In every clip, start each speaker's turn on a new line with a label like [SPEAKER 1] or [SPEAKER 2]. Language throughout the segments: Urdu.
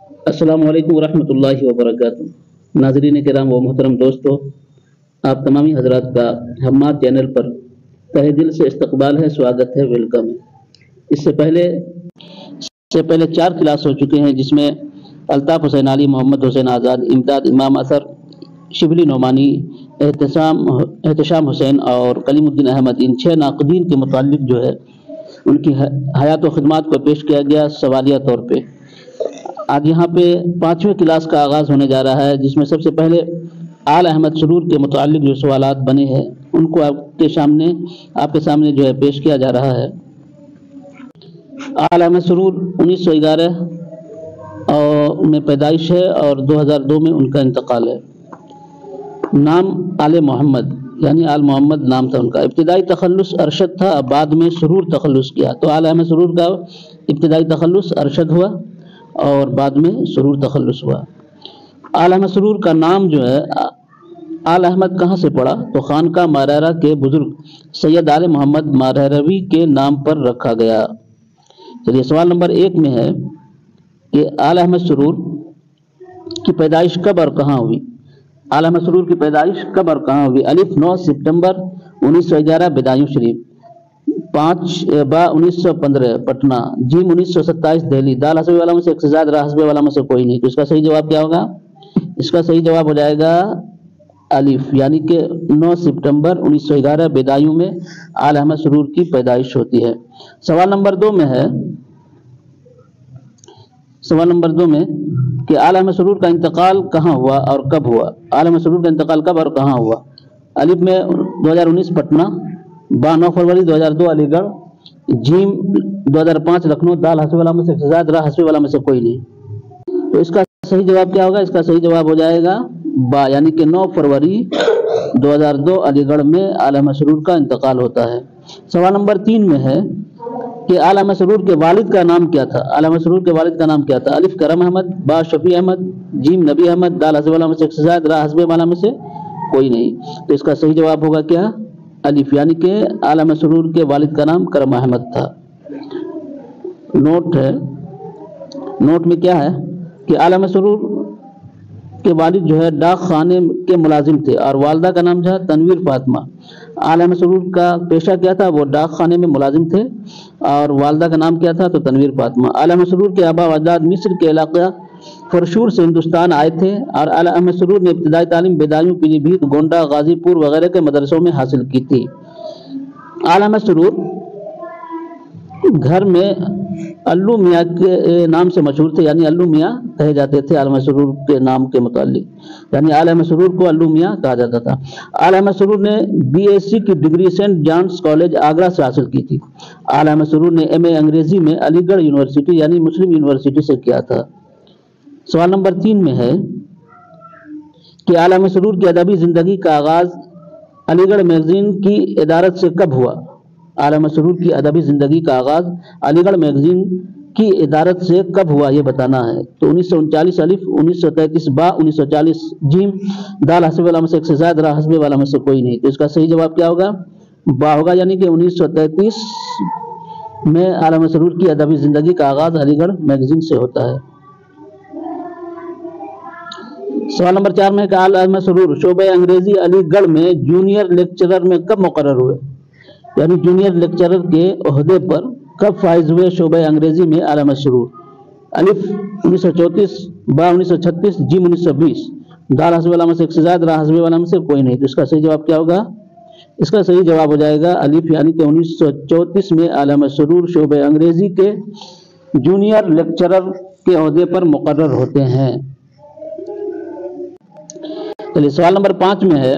[SPEAKER 1] السلام علیکم ورحمۃ اللہ وبرکاتہ۔ ناظرین کرام و محترم دوستو، آپ تمامی حضرات کا ہمات چینل پر تہہ دل سے استقبال ہے، سواگت ہے، ویلکم ہے۔ اس سے پہلے 4 کلاس ہو چکے ہیں، جس میں الطاف حسین علی، محمد حسین آزاد، امداد امام اثر، شبلی نعمانی، احتشام حسین اور کلیم الدین احمد، ان 6 ناقدین کے متعلق جو ہے ان کی حیات و خدمات کو پیش کیا گیا سوالیہ طور پہ۔ آج یہاں پہ 5ویں کلاس کا آغاز ہونے جا رہا ہے، جس میں سب سے پہلے آل احمد سرور کے متعلق جو سوالات بنے ہیں ان کو آپ کے سامنے جو ہے پیش کیا جا رہا ہے۔ آل احمد سرور 1911 میں پیدائش ہے اور 2002 میں ان کا انتقال ہے۔ نام آل محمد یعنی آل محمد نام تھا ان کا۔ ابتدائی تخلص ارشد تھا، بعد میں سرور تخلص کیا، تو آل احمد سرور کا ابتدائی تخلص ارشد ہوا اور بعد میں سرور تخلص ہوا۔ آل احمد سرور کا نام جو ہے آل احمد کہاں سے پڑا؟ تو خانقاہ مارہرہ کے بزرگ سید آل محمد مارہروی کے نام پر رکھا گیا۔ چلیے سوال نمبر 1 میں ہے کہ آل احمد سرور کی پیدائش کب اور کہاں ہوئی؟ آل احمد سرور کی پیدائش کب اور کہاں ہوئی؟ الف 9 سپتمبر 1911 بدایوں شریف، 5 با 1915 پٹنہ، جیم 1927 دہلی، دال حسبی والا میں سے ایک سے زائد، راہ حسبی والا میں سے کوئی نہیں، تو اس کا صحیح جواب کیا ہوگا؟ اس کا صحیح جواب ہو جائے گا الف، یعنی کہ 9 سپتمبر 1911 بدایوں میں آل احمد سرور کی پیدائش ہوتی ہے۔ سوال نمبر 2 میں ہے کہ آل احمد سرور کا انتقال کہاں ہوا اور کب ہوا؟ آل احمد سرور کا انتقال کب اور کہاں ہوا؟ الف میں 2019 پٹنہ، با 9 فروری 2002 علی گڑھ، جیم 2005 لکھنؤ، دال حسبی والا میں سے ایک سے زائد، راہ حسبی والا میں سے کوئی نہیں، تو اس کا صحیح جواب کیا ہوگا؟ اس کا صحیح جواب ہو جائے گا با، یعنی کہ 9 فروری 2002 علی گڑھ میں آل احمد سرور کا انتقال ہوتا ہے۔ سوال نمبر 3 میں ہے کہ آل احمد سرور کے والد کا نام کیا تھا؟ آل احمد سرور کے والد کا نام کیا تھا؟ الف کرم احمد، با شفیع احمد، جیم نبی احمد، دال حسبی والا میں سے ایک سے زائد، راہ حسبی والا میں سے کوئی نہیں، تو اس کا صحیح جواب ہوگا کیا؟ الف، یعنی کہ آل احمد سرور کے والد کا نام کرم احمد تھا۔ نوٹ میں کیا ہے کہ آل احمد سرور کے والد جو ہے ڈاک خانے کے ملازم تھے اور والدہ کا نام جو ہے تنویر فاطمہ۔ آل احمد سرور کا پیشہ کیا تھا؟ وہ ڈاک خانے میں ملازم تھے اور والدہ کا نام کیا تھا؟ تو تنویر فاطمہ۔ آل احمد سرور کے آبا و اجداد مصر کے علاقہ فرشور سے ہندوستان آئے تھے اور آل احمد سرور نے ابتدائی تعلیم بدایوں، پیلی بھیت، گونڈہ، غازی پور وغیرہ کے مدرسوں میں حاصل کی تھی۔ آل احمد سرور گھر میں الو میاں کے نام سے مشہور تھے، یعنی الو میاں کہے جاتے تھے آل احمد سرور کے نام کے متعلق، یعنی آل احمد سرور کو الو میاں کہا جاتا تھا۔ آل احمد سرور نے BSc کی ڈگری سینٹ جانس کالج آگرہ سے حاصل کی تھی۔ آل احمد سرور نے MA انگریزی میں علی گڑھ یونیورسٹی یعنی مسلم یونیورسٹی سے کیا تھا۔ سوال نمبر 3 میں ہے کہ آل احمد سرور کی ادبی زندگی کا آغاز علی گڑھ میگزین کی ادارت سے کب ہوا؟ آل احمد سرور کی ادبی زندگی کا آغاز علی گڑھ میگزین کی ادارت سے کب ہوا یہ بتانا ہے۔ تو 1939 الف، 1933 با، 1940 جیم، دال حسبی والا میں سے ایک سے زائد، راہ حسبی والا میں سے کوئی نہیں، تو اس کا صحیح جواب کیا ہوگا؟ با ہوگا، یعنی کہ 1933 میں آل احمد سرور کی ادبی زندگی کا آغاز علی گڑھ میگزین سے ہوتا ہے۔ سوال نمبر 4 میں کہ آل احمد سرور شعبہ انگریزی علی گڑھ میں جونیئر لیکچرر میں کب مقرر ہوئے؟ یعنی جونیئر لیکچرر کے عہدے پر کب فائز ہوئے شعبہ انگریزی میں آل احمد سرور؟ الف 1934 با 1936 جیم 1920 دال حسبی والا میں سے ایک سے زائد، راہ حسبی والا میں سے کوئی نہیں، تو اس کا صحیح جواب کیا ہوگا؟ اس کا صحیح جواب ہو جائے گا الف، یعنی کہ 1934 میں آل احمد سرور شعبہ انگریزی کے جونیئر لیکچرر کے عہدے پر مقرر ہوتے ہیں۔ چلیے سوال نمبر 5 میں ہے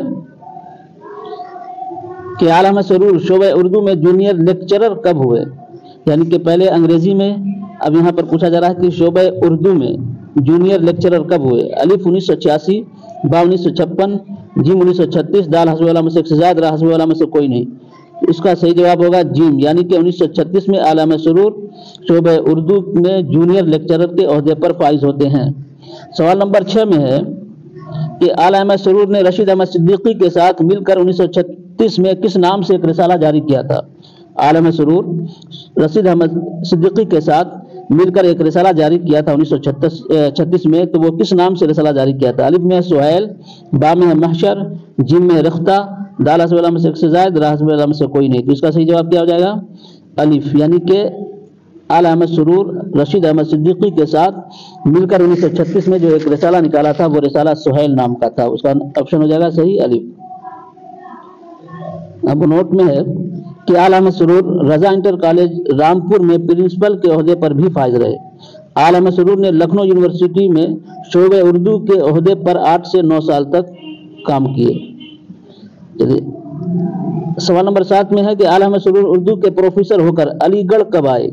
[SPEAKER 1] کہ آل احمد سرور شعبہ اردو میں جونیئر لیکچرر کب ہوئے؟ یعنی کہ پہلے انگریزی میں، اب یہاں پر پوچھا جا رہا ہے کہ شعبہ اردو میں جونیئر لیکچرر کب ہوئے؟ الف 1986 با 1956 جیم 1936 دال حسبی والا میں سے ایک سے زائد، راہ حسبی والا میں سے کوئی نہیں، اس کا صحیح جواب ہوگا جیم، یعنی کہ 1936 میں آل احمد سرور شعبہ اردو میں جونیئر لیکچرر کے عہدے پر فائز ہوتے ہیں۔ سوال نمبر 6 میں ہے کہ آل احمد سرور نے رشید احمد صدیقی کے ساتھ مل کر 1936 میں کس نام سے ایک رسالہ جاری کیا تھا؟ آل احمد سرور رشید احمد صدیقی کے ساتھ مل کر ایک رسالہ جاری کیا تھا 1936 میں، تو وہ کس نام سے رسالہ جاری کیا تھا؟ الف میں سہیل، با میں محشر، جیم میں رختہ، دال حسب علامہ سے ایک سے زائد، را حسب علامہ سے کوئی نہیں. تو اس کا صحیح جواب کیا ہو جائے گا؟ الف، یعنی کہ اعلی احمد سرور رشید احمد صدیقی کے ساتھ مل کر 1936 میں جو ایک رسالہ نکالا تھا وہ رسالہ سہیل نام کا تھا. اس کا آپشن ہو جائے گا صحیح الف. اب نوٹ میں ہے کہ اعلی احمد سرور رضا انٹر کالج رامپور میں پرنسپل کے عہدے پر بھی فائز رہے. اعلی احمد سرور نے لکھنؤ یونیورسٹی میں شعبہ اردو کے عہدے پر 8 سے 9 سال تک کام کیے. سوال نمبر 7 میں ہے کہ اعلی احمد سرور اردو کے پروفیسر ہو کر علی گڑھ کب آئے؟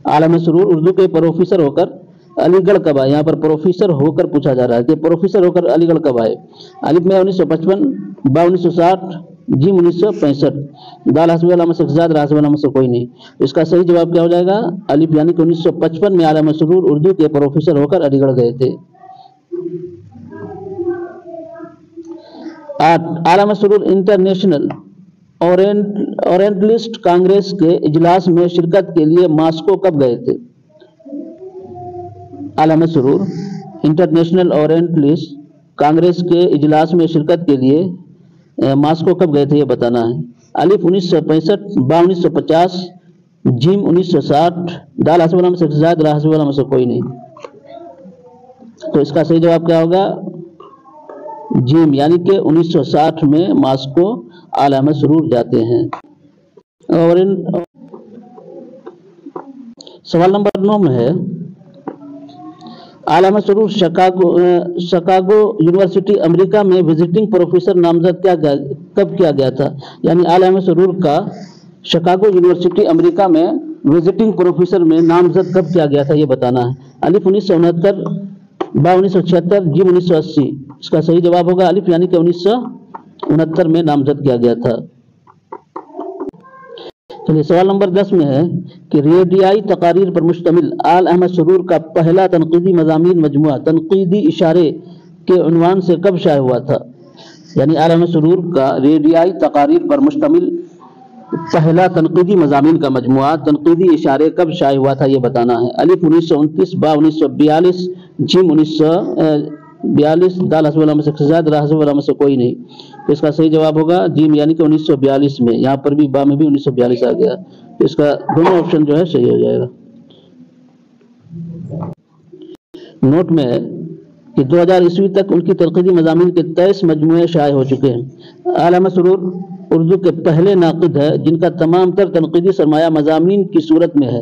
[SPEAKER 1] اعلی احمد سرور اردو کے پروفیسر ہو کر علی گڑھ کب آئے؟ یہاں پر پروفیسر ہو کر پوچھا جا رہا ہے کہ پروفیسر ہو کر علی گڑھ کب آئے؟ الف میں 1955، با 1960، جیم 1965، دال حسب علامہ سے زائد، را حسب علامہ سے کوئی نہیں. اس کا صحیح جواب کیا ہو جائے گا؟ الف، یعنی کہ 1955 میں اعلی احمد سرور اردو کے پروفیسر ہو کر علی گڑھ گئے تھے. 8 اعلی احمد سرور انٹرنیشنل اورینٹلسٹ کانگریس کے اجلاس میں شرکت کے لیے ماسکو کب گئے تھے؟ اعلی احمد سرور انٹرنیشنل اورینٹلسٹ کانگریس کے اجلاس میں شرکت کے لیے ماسکو کب گئے تھے یہ بتانا ہے. الف 1965، با 1950، جیم 1960، دال حسب علامہ سے زائد، را حسب علامہ سے کوئی نہیں. تو اس کا صحیح جواب کیا ہوگا؟ جیم، یعنی کہ 1960 میں ماسکو اعلی احمد سرور جاتے ہیں. اور سوال نمبر 9 میں ہے اعلی احمد سرور شکاگو یونیورسٹی امریکہ میں وزٹنگ پروفیسر نامزد کب کیا گیا تھا؟ یعنی اعلی احمد سرور کا شکاگو یونیورسٹی امریکہ میں وزٹنگ پروفیسر میں نامزد کب کیا گیا تھا یہ بتانا ہے. الف 1969، با 1976، جیم 1980. اس کا صحیح جواب ہوگا الف، یعنی کہ 1969 میں نامزد کیا گیا تھا. چلیے سوال نمبر 10 میں ہے کہ ریڈیائی تقاریر پر مشتمل اعلی احمد سرور کا پہلا تنقیدی مضامین مجموعہ تنقیدی اشارے کے عنوان سے کب شائع ہوا تھا؟ یعنی اعلی احمد سرور کا ریڈیائی تقاریر پر مشتمل پہلا تنقیدی مضامین کا مجموعہ تنقیدی اشارے کب شائع ہوا تھا یہ بتانا ہے. الف 1929، با 1942، جیم 1942، دال حسب علامہ سے زائد، را حسب علامہ سے کوئی نہیں. تو اس کا صحیح جواب ہوگا جیم، یعنی کہ 1942 میں. یہاں پر بھی با میں بھی 1942 آ گیا. تو اس کا دونوں آپشن جو ہے صحیح ہو جائے گا. نوٹ میں ہے کہ 2000 عیسوی تک ان کی تنقیدی مضامین کے 23 مجموعے شائع ہو چکے ہیں. اعلی احمد سرور اردو کے پہلے ناقد ہے جن کا تمام تر تنقیدی سرمایہ مضامین کی صورت میں ہے.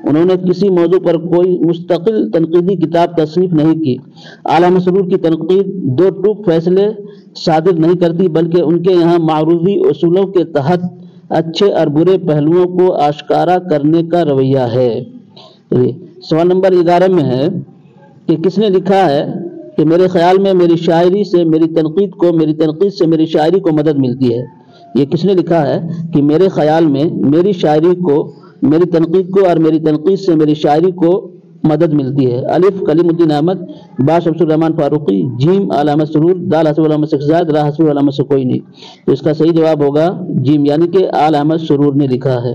[SPEAKER 1] انہوں نے کسی موضوع پر کوئی مستقل تنقیدی کتاب تصنیف نہیں کی. اعلی احمد سرور کی تنقید دو ٹوک فیصلے صادر نہیں کرتی بلکہ ان کے یہاں معروضی اصولوں کے تحت اچھے اور برے پہلوؤں کو آشکارا کرنے کا رویہ ہے. سوال نمبر 11 میں ہے کہ کس نے لکھا ہے کہ میرے خیال میں میری شاعری سے میری تنقید سے میری شاعری کو مدد ملتی ہے. یہ کس نے لکھا ہے کہ میرے خیال میں میری شاعری کو میری تنقید کو اور میری تنقید سے میری شاعری کو مدد ملتی ہے؟ الف کلیم الدین احمد، با شمس الرحمن فاروقی، جیم اعلی احمد سرور، دال حسب علامہ سے زائد، را حسب علامہ سے کوئی نہیں. تو اس کا صحیح جواب ہوگا جیم، یعنی کہ اعلی احمد سرور نے لکھا ہے.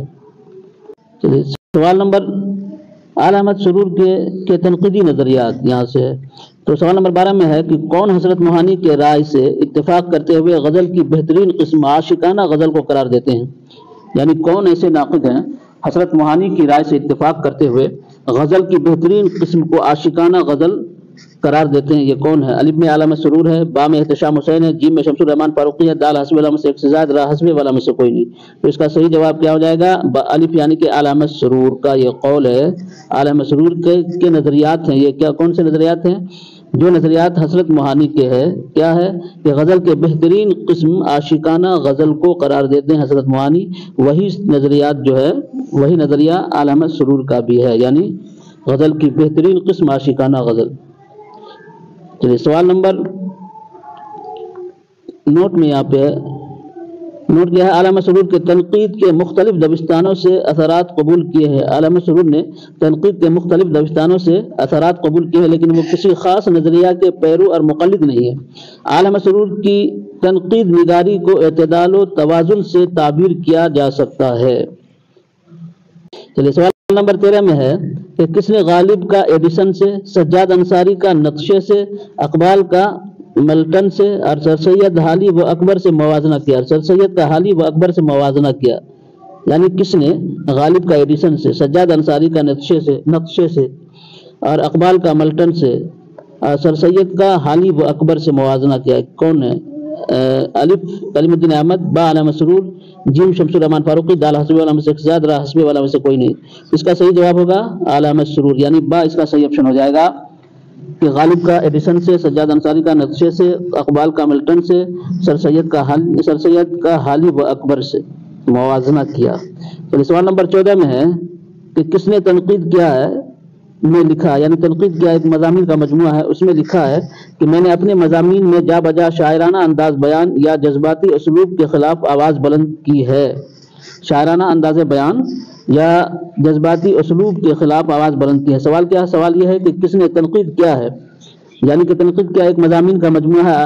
[SPEAKER 1] چلیے سوال نمبر اعلی احمد سرور کے تنقیدی نظریات یہاں سے ہے. تو سوال نمبر 12 میں ہے کہ کون حضرت موہانی کے رائے سے اتفاق کرتے ہوئے غزل کی بہترین قسم عاشقانہ غزل کو قرار دیتے ہیں؟ یعنی کون ایسے ناقد ہیں حضرت موہانی کی رائے سے اتفاق کرتے ہوئے غزل کی بہترین قسم کو عاشقانہ غزل قرار دیتے ہیں؟ یہ کون ہے؟ الف میں اعلی احمد سرور ہے، با میں احتشام حسین ہے، جیم میں شمس الرحمن فاروقی ہے، دال حسب علامہ سے ایک سے زائد، را حسب علامہ سے کوئی نہیں. تو اس کا صحیح جواب کیا ہو جائے گا؟ الف، یعنی کہ اعلی احمد سرور کا یہ قول ہے. اعلی احمد سرور کے نظریات ہیں. یہ کون سے نظریات ہیں؟ جو نظریات حضرت موہانی کے ہے کیا ہے کہ غزل کے بہترین قسم عاشقانہ غزل کو قرار دیتے ہیں حضرت موہانی. وہی نظریات جو ہے وہی نظریہ اعلی احمد سرور کا بھی ہے، یعنی غزل کی بہترین قسم عاشقانہ غزل. چلیے سوال نمبر نوٹ میں یہاں پہ نوٹ کیا ہے اعلی احمد سرور کے تنقید کے مختلف دبستانوں سے اثرات قبول کیے ہیں. اعلی احمد سرور نے تنقید کے مختلف دبستانوں سے اثرات قبول کیے ہیں لیکن وہ کسی خاص نظریہ کے پیرو اور مقلد نہیں ہے. اعلی احمد سرور کی تنقید نگاری کو اعتدال و توازن سے تعبیر کیا جا سکتا ہے. چلیے سوال نمبر 13 میں ہے کہ کس نے غالب کا ایڈیسن سے، سجاد انصاری کا نقشے سے، اقبال کا ملٹن سے اور سر سید حالی و اکبر سے موازنہ کیا؟ سر سید کا حالی و اکبر سے موازنہ کیا، یعنی کس نے غالب کا ایڈیسن سے، سجاد انصاری کا نقشے سے اور اقبال کا ملٹن سے اور سر سید کا حالی و اکبر سے موازنہ کیا؟ کون ہے؟ الف کلیم الدین احمد، با علامہ سرور، جیم شمس الرحمان فاروقی، دال حسبی والا میں سے زیاد، را حسبی والا میں سے کوئی نہیں۔ اس کا صحیح جواب ہوگا علامہ سرور، یعنی با اس کا صحیح آپشن ہو جائے گا کہ غالب کا ایڈیسن سے، سجاد انصاری کا نقشے سے، اقبال کا ملٹن سے، سر سید کا حالی و اکبر سے موازنہ کیا۔ تو سوال نمبر 14 میں ہے کہ کس نے تنقید کیا ہے میں لکھا، یعنی تنقید کیا ایک مضامین کا مجموعہ ہے، اس میں لکھا ہے کہ میں نے اپنے مضامین میں جا بجا شاعرانہ انداز بیان یا جذباتی اسلوب کے خلاف آواز بلند کی ہے۔ شاعرانہ انداز بیان یا جذباتی اسلوب کے خلاف آواز بلند کی ہے۔ سوال کیا ہے؟ سوال یہ ہے کہ کس نے تنقید کیا ہے، یعنی کہ تنقید کیا ایک مضامین کا مجموعہ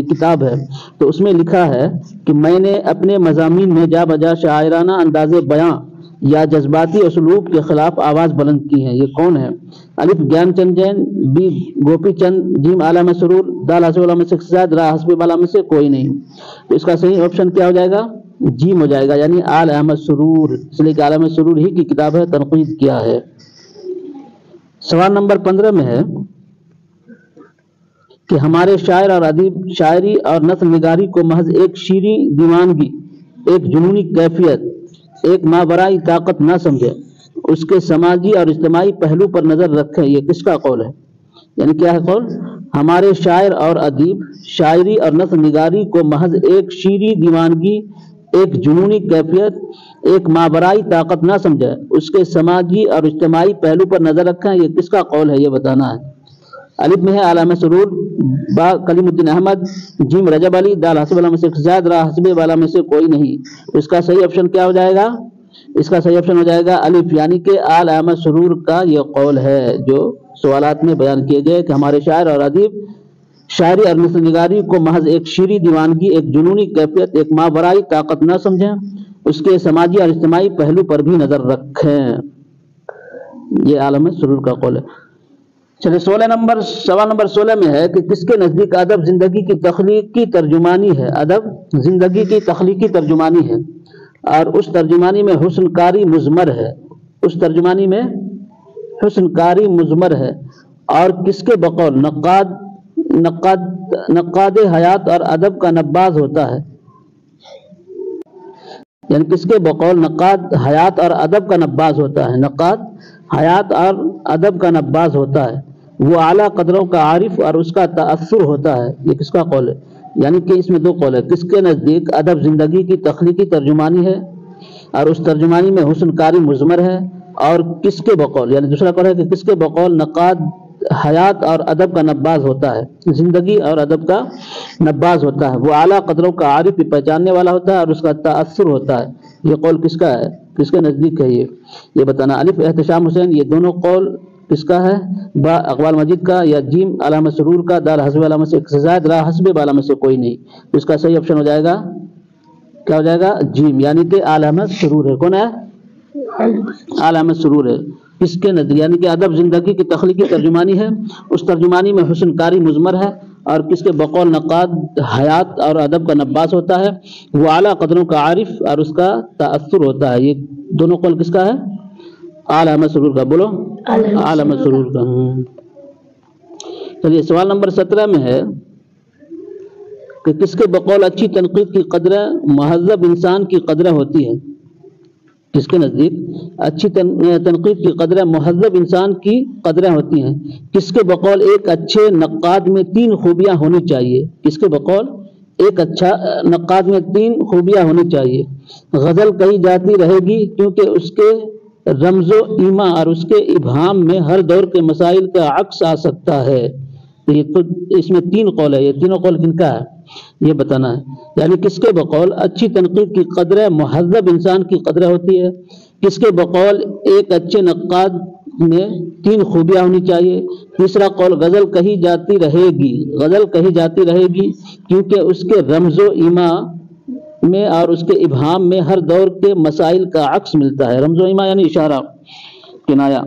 [SPEAKER 1] کتاب ہے، تو اس میں لکھا ہے کہ میں نے اپنے مضامین میں جا بجا شاعرانہ انداز بیان یا جذباتی اسلوب کے خلاف آواز بلند کی ہے۔ یہ کون ہے؟ الف گیان چند جین، بی گوپی چند، جیم علامہ سرور، دال حسبی والا میں سے زیاد، را حسبی والا میں سے کوئی نہیں۔ تو اس کا صحیح آپشن کیا ہو جائے گا؟ جیم ہو جائے گا، یعنی آل احمد سرور، اس لیے کہ آل احمد سرور ہی کی کتاب ہے، تنقید کیا ہے۔ سوال نمبر 15 میں ہے کہ ہمارے شاعر اور ادیب شاعری اور نثر نگاری کو محض ایک شیریں دیوانگی، ایک جنونی کیفیت، ایک ماورائی طاقت نہ سمجھے، اس کے سماجی اور اجتماعی پہلو پر نظر رکھیں۔ یہ کس کا قول ہے؟ یعنی کیا ہے قول؟ ہمارے شاعر اور ادیب شاعری اور نثر نگاری کو محض ایک شیریں دیوانگی، ایک جنونی کیفیت، ایک ماورائی طاقت نہ سمجھے، اس کے سماجی اور اجتماعی پہلو پر نظر رکھیں۔ یہ کس کا قول ہے؟ یہ بتانا ہے۔ الف میں ہے علامہ سرور، با کلیم الدین احمد، جیم رجب علی، دال حسب والا میں سے زیاد، را حسبی والا میں سے کوئی نہیں۔ اس کا صحیح آپشن کیا ہو جائے گا؟ اس کا صحیح آپشن ہو جائے گا الف، یعنی کہ آل احمد سرور کا یہ قول ہے جو سوالات میں بیان کیے گئے کہ ہمارے شاعر اور ادیب شاعری اور نثر نگاری کو محض ایک شیریں دیوانگی، ایک جنونی کیفیت، ایک ماورائی طاقت نہ سمجھیں، اس کے سماجی اور اجتماعی پہلو پر بھی نظر رکھیں۔ یہ آل احمد سرور کا قول ہے۔ چلیے سوال نمبر 16 میں ہے کہ کس کے نزدیک ادب زندگی کی تخلیقی ترجمانی ہے؟ ادب زندگی کی تخلیقی ترجمانی ہے اور اس ترجمانی میں حسن کاری مضمر ہے، اس ترجمانی میں حسن کاری مضمر ہے، اور کس کے بقول نقاد حیات اور ادب کا نباز ہوتا ہے؟ یعنی کس کے بقول نقاد حیات اور ادب کا نباز ہوتا ہے؟ نقاد حیات اور ادب کا نباز ہوتا ہے، وہ اعلیٰ قدروں کا عارف اور اس کا تأثر ہوتا ہے۔ یہ کس کا قول ہے؟ یعنی کہ اس میں دو قول ہے، کس کے نزدیک ادب زندگی کی تخلیقی ترجمانی ہے اور اس ترجمانی میں حسن کاری مضمر ہے، اور کس کے بقول، یعنی دوسرا قول ہے کہ کس کے بقول نقاد حیات اور ادب کا نباز ہوتا ہے، زندگی اور ادب کا نباز ہوتا ہے، وہ اعلیٰ قدروں کا عارف پہچاننے والا ہوتا ہے اور اس کا تأثر ہوتا ہے۔ یہ قول کس کا ہے؟ کس کے نزدیک ہے؟ یہ بتانا۔ الف احتشام حسین، یہ دونوں قول کس کا ہے؟ با اقبال مجید کا، یا جیم علامہ سرور کا، دال حسبی والا میں سے زائد، را حسبی والا میں سے کوئی نہیں۔ اس کا صحیح آپشن ہو جائے گا کیا ہو جائے گا؟ جیم، یعنی کہ آل احمد سرور ہے۔ کون ہے؟ آل احمد سرور ہے۔ کس کے نزدیک، یعنی کہ ادب زندگی کی تخلیقی ترجمانی ہے، اس ترجمانی میں حسن کاری مضمر ہے، اور کس کے بقول نقاد حیات اور ادب کا نباس ہوتا ہے، وہ اعلیٰ قدروں کا عارف اور اس کا تأثر ہوتا ہے۔ یہ دونوں قول کس کا ہے؟ آل احمد سرور کا۔ بولو آل احمد سرور کا۔ چلیے سوال نمبر 17 میں ہے کہ کس کے بقول اچھی تنقید کی قدریں مہذب انسان کی قدریں ہوتی ہے؟ کس کے نزدیک اچھی تنقید کی قدریں مہذب انسان کی قدریں ہوتی ہیں؟ کس کے بقول ایک اچھے نقاد میں 3 خوبیاں ہونی چاہیے؟ کس کے بقول ایک اچھا نقاد میں 3 خوبیاں ہونی چاہیے؟ غزل کہی جاتی رہے گی کیونکہ اس کے رمز و ایما اور اس کے ابہام میں ہر دور کے مسائل کا عکس آ سکتا ہے۔ یہ تو اس میں 3 قول ہے، یہ تینوں قول کن کا ہے یہ بتانا ہے۔ یعنی کس کے بقول اچھی تنقید کی قدریں مہذب انسان کی قدریں ہوتی ہے؟ کس کے بقول ایک اچھے نقاد میں 3 خوبیاں ہونی چاہیے؟ تیسرا قول غزل کہی جاتی رہے گی، غزل کہی جاتی رہے گی کیونکہ اس کے رمز و ایما میں اور اس کے ابہام میں ہر دور کے مسائل کا عکس ملتا ہے۔ رمز و ایما یعنی اشارہ، کنایا،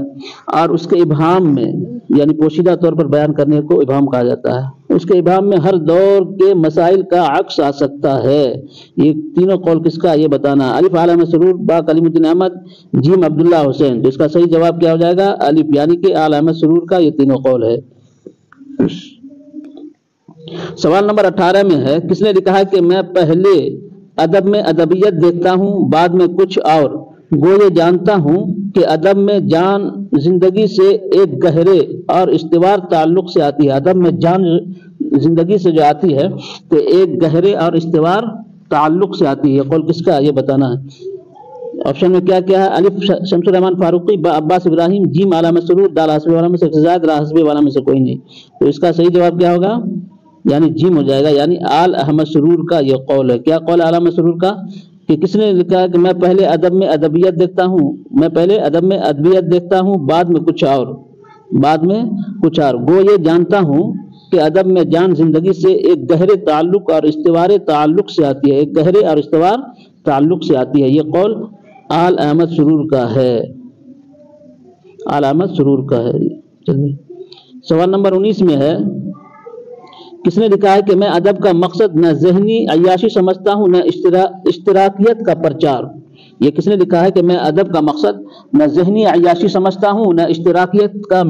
[SPEAKER 1] اور اس کے ابہام میں یعنی پوشیدہ طور پر بیان کرنے کو ابہام کہا جاتا ہے، اس کے ابہام میں ہر دور کے مسائل کا عکس آ سکتا ہے۔ یہ تینوں قول کس کا یہ بتانا۔ الف عالم مسرور، با کلیم الدین احمد، جیم عبداللہ حسین۔ تو اس کا صحیح جواب کیا ہو جائے گا؟ الف، یعنی کہ عالم مسرور کا یہ تینوں قول ہے۔ سوال نمبر 18 میں ہے، کس نے لکھا ہے کہ میں پہلے ادب میں ادبیت دیکھتا ہوں، بعد میں کچھ اور، گو یہ جانتا ہوں کہ ادب میں جان زندگی سے ایک گہرے اور استوار تعلق سے آتی ہے۔ ادب میں جان زندگی سے جو آتی ہے تو ایک گہرے اور استوار تعلق سے آتی ہے۔ قول کس کا یہ بتانا ہے۔ آپشن میں کیا کیا ہے؟ الف شمس الرحمان فاروقی، با عباس ابراہیم، جیم علامہ سرور، دال حسبی والا میں سے زائد، را حسبی والا میں سے کوئی نہیں۔ تو اس کا صحیح جواب کیا ہوگا؟ یعنی جیم ہو جائے گا، یعنی آل احمد سرور کا یہ قول ہے۔ کیا قول علامہ سرور کا؟ کہ کس نے لکھا ہے کہ میں پہلے ادب میں ادبیت دیکھتا ہوں، میں پہلے ادب میں ادبیت دیکھتا ہوں، بعد میں کچھ اور، بعد میں کچھ اور، گو یہ جانتا ہوں کہ ادب میں جان زندگی سے ایک گہرے تعلق اور استوار تعلق سے آتی ہے، ایک گہرے اور استوار تعلق سے آتی ہے۔ یہ قول آل احمد سرور کا ہے، آل احمد سرور کا ہے۔ چلیے سوال نمبر 19 میں ہے، کس نے لکھا ہے کہ میں ادب کا مقصد نہ ذہنی عیاشی سمجھتا ہوں، نہ اشتراکیت کا پرچار۔ یہ کس نے لکھا ہے کہ میں ادب کا مقصد نہ ذہنی عیاشی سمجھتا ہوں، نہ اشتراکیت کا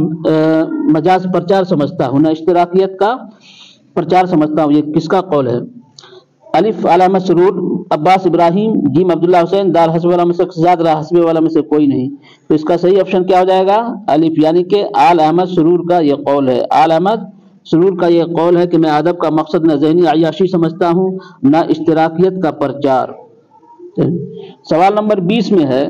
[SPEAKER 1] مجاز پرچار سمجھتا ہوں، نہ اشتراکیت کا پرچار سمجھتا ہوں۔ یہ کس کا قول ہے؟ الف علامہ سرور، عباس ابراہیم، جیم عبداللہ حسین، دال حسبی والا میں سے زاد، را حسبی والا میں سے کوئی نہیں۔ تو اس کا صحیح آپشن کیا ہو جائے گا؟ الف، یعنی کہ آل احمد سرور کا یہ قول ہے۔ آل احمد سرور کا یہ قول ہے کہ میں ادب کا مقصد نہ ذہنی عیاشی سمجھتا ہوں، نہ اشتراکیت کا پرچار۔ سوال نمبر 20 میں ہے،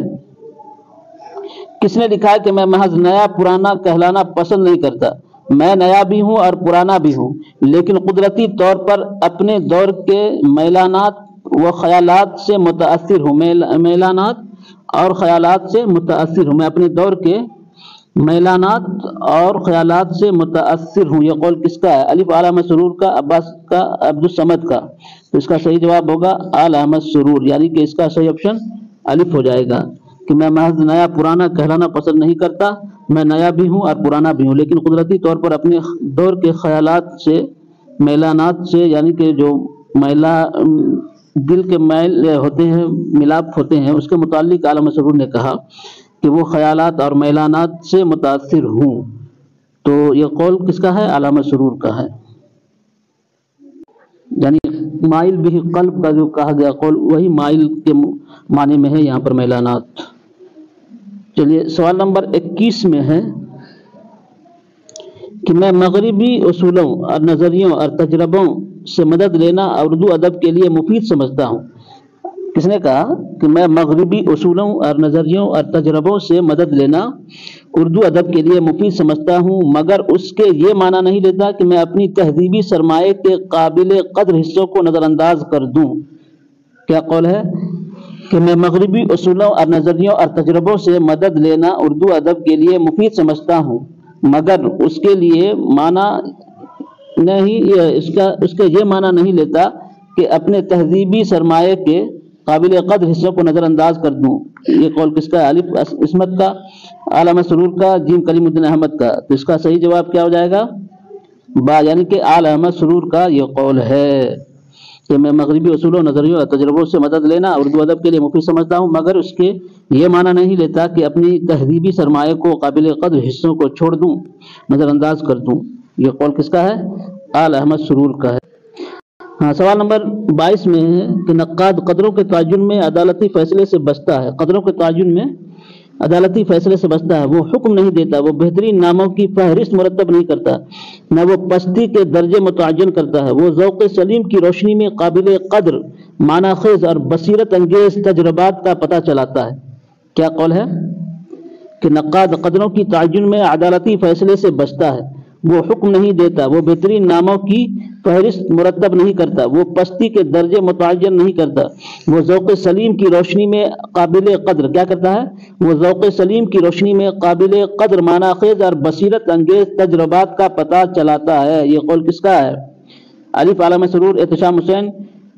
[SPEAKER 1] کس نے لکھا ہے کہ میں محض نیا پرانا کہلانا پسند نہیں کرتا، میں نیا بھی ہوں اور پرانا بھی ہوں، لیکن قدرتی طور پر اپنے دور کے میلانات و خیالات سے متاثر ہوں، میلانات اور خیالات سے متاثر ہوں، میں اپنے دور کے میلانات اور خیالات سے متاثر ہوں۔ یہ قول کس کا ہے؟ الف علامہ سرور کا، عباس کا، عبد الصمد کا۔ تو اس کا صحیح جواب ہوگا آل احمد سرور، یعنی کہ اس کا صحیح آپشن الف ہو جائے گا کہ میں محض نیا پرانا کہلانا پسند نہیں کرتا، میں نیا بھی ہوں اور پرانا بھی ہوں، لیکن قدرتی طور پر اپنے دور کے خیالات سے، میلانات سے، یعنی کہ جو دل کے میل ہوتے ہیں، ملاپ ہوتے ہیں، اس کے متعلق علامہ سرور نے کہا کہ وہ خیالات اور میلانات سے متاثر ہوں۔ تو یہ قول کس کا ہے؟ علامہ سرور کا ہے، یعنی مائل بھی قلب کا جو کہا گیا قول وہی مائل کے معنی میں ہے یہاں پر میلانات۔ چلیے سوال نمبر 21 میں ہے کہ میں مغربی اصولوں اور نظریوں اور تجربوں سے مدد لینا اردو ادب کے لیے مفید سمجھتا ہوں۔ کس نے کہا کہ میں مغربی اصولوں اور نظریوں اور تجربوں سے مدد لینا اردو ادب کے لیے مفید سمجھتا ہوں، مگر اس کے یہ معنی نہیں لیتا کہ میں اپنی تہذیبی سرمایے کے قابل قدر حصوں کو نظر انداز کر دوں۔ کیا قول ہے؟ کہ میں مغربی اصولوں اور نظریوں اور تجربوں سے مدد لینا اردو ادب کے لیے مفید سمجھتا ہوں، مگر اس کے لیے معنی نہیں، اس کا یہ معنی نہیں لیتا کہ اپنے تہذیبی سرمایے کے قابل قدر حصوں کو نظر انداز کر دوں۔ یہ قول کس کا ہے؟ الف عصمت کا، علامہ سرور کا، جیم کلیم الدین احمد کا۔ تو اس کا صحیح جواب کیا ہو جائے گا؟ با، یعنی کہ آل احمد سرور کا یہ قول ہے کہ میں مغربی اصولوں، نظریوں اور تجربوں سے مدد لینا اردو ادب کے لیے مفید سمجھتا ہوں، مگر اس کے یہ معنی نہیں لیتا کہ اپنی تہذیبی سرمایے کو قابل قدر حصوں کو چھوڑ دوں، نظر انداز کر دوں۔ یہ قول کس کا ہے؟ آل احمد سرور کا ہے۔ ہاں، سوال نمبر 22 میں ہے کہ نقاد قدروں کے تعین میں عدالتی فیصلے سے بچتا ہے، قدروں کے تعین میں عدالتی فیصلے سے بچتا ہے، وہ حکم نہیں دیتا، وہ بہترین ناموں کی فہرست مرتب نہیں کرتا، نہ وہ پستی کے درجے متعین کرتا ہے، وہ ذوق سلیم کی روشنی میں قابل قدر، معنی خیز اور بصیرت انگیز تجربات کا پتہ چلاتا ہے۔ کیا قول ہے؟ کہ نقاد قدروں کی تعین میں عدالتی فیصلے سے بچتا ہے، وہ حکم نہیں دیتا، وہ بہترین ناموں کی فہرست مرتب نہیں کرتا، وہ پستی کے درجے متعین نہیں کرتا، وہ ذوق سلیم کی روشنی میں قابل قدر کیا کرتا ہے؟ وہ ذوق سلیم کی روشنی میں قابل قدر، معنی خیز اور بصیرت انگیز تجربات کا پتہ چلاتا ہے۔ یہ قول کس کا ہے؟ الف علامہ سرور، احتشام حسین،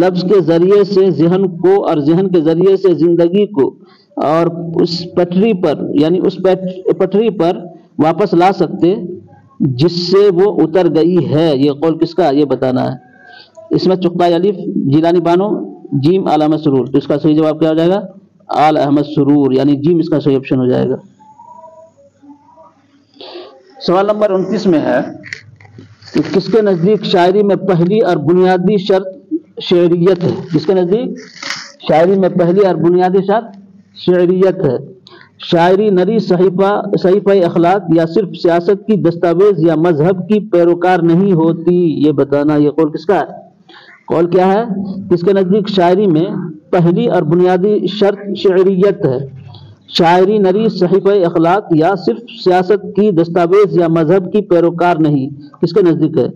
[SPEAKER 1] لفظ کے ذریعے سے ذہن کو اور ذہن کے ذریعے سے زندگی کو اور اس پٹری پر یعنی اس پٹری پر واپس لا سکتے جس سے وہ اتر گئی ہے. یہ قول کس کا یہ بتانا ہے. اس میں چقطۂ الف جیلانی بانو، جیم آل احمد سرور. تو اس کا صحیح جواب کیا ہو جائے گا؟ آل احمد سرور، یعنی جیم اس کا صحیح آپشن ہو جائے گا. سوال نمبر 29 میں ہے کہ کس کے نزدیک شاعری میں پہلی اور بنیادی شرط شعریت ہے؟ کس کے نزدیک شاعری میں پہلی اور بنیادی شرط شعریت ہے؟ شاعری نری صحیفہ اخلاق یا صرف سیاست کی دستاویز یا مذہب کی پیروکار نہیں ہوتی. یہ بتانا. یہ قول کس کا ہے؟ قول کیا ہے؟ کس کے نزدیک شاعری میں پہلی اور بنیادی شرط شعریت ہے. شاعری نری صحیفہ اخلاق یا صرف سیاست کی دستاویز یا مذہب کی پیروکار نہیں. کس کے نزدیک ہے؟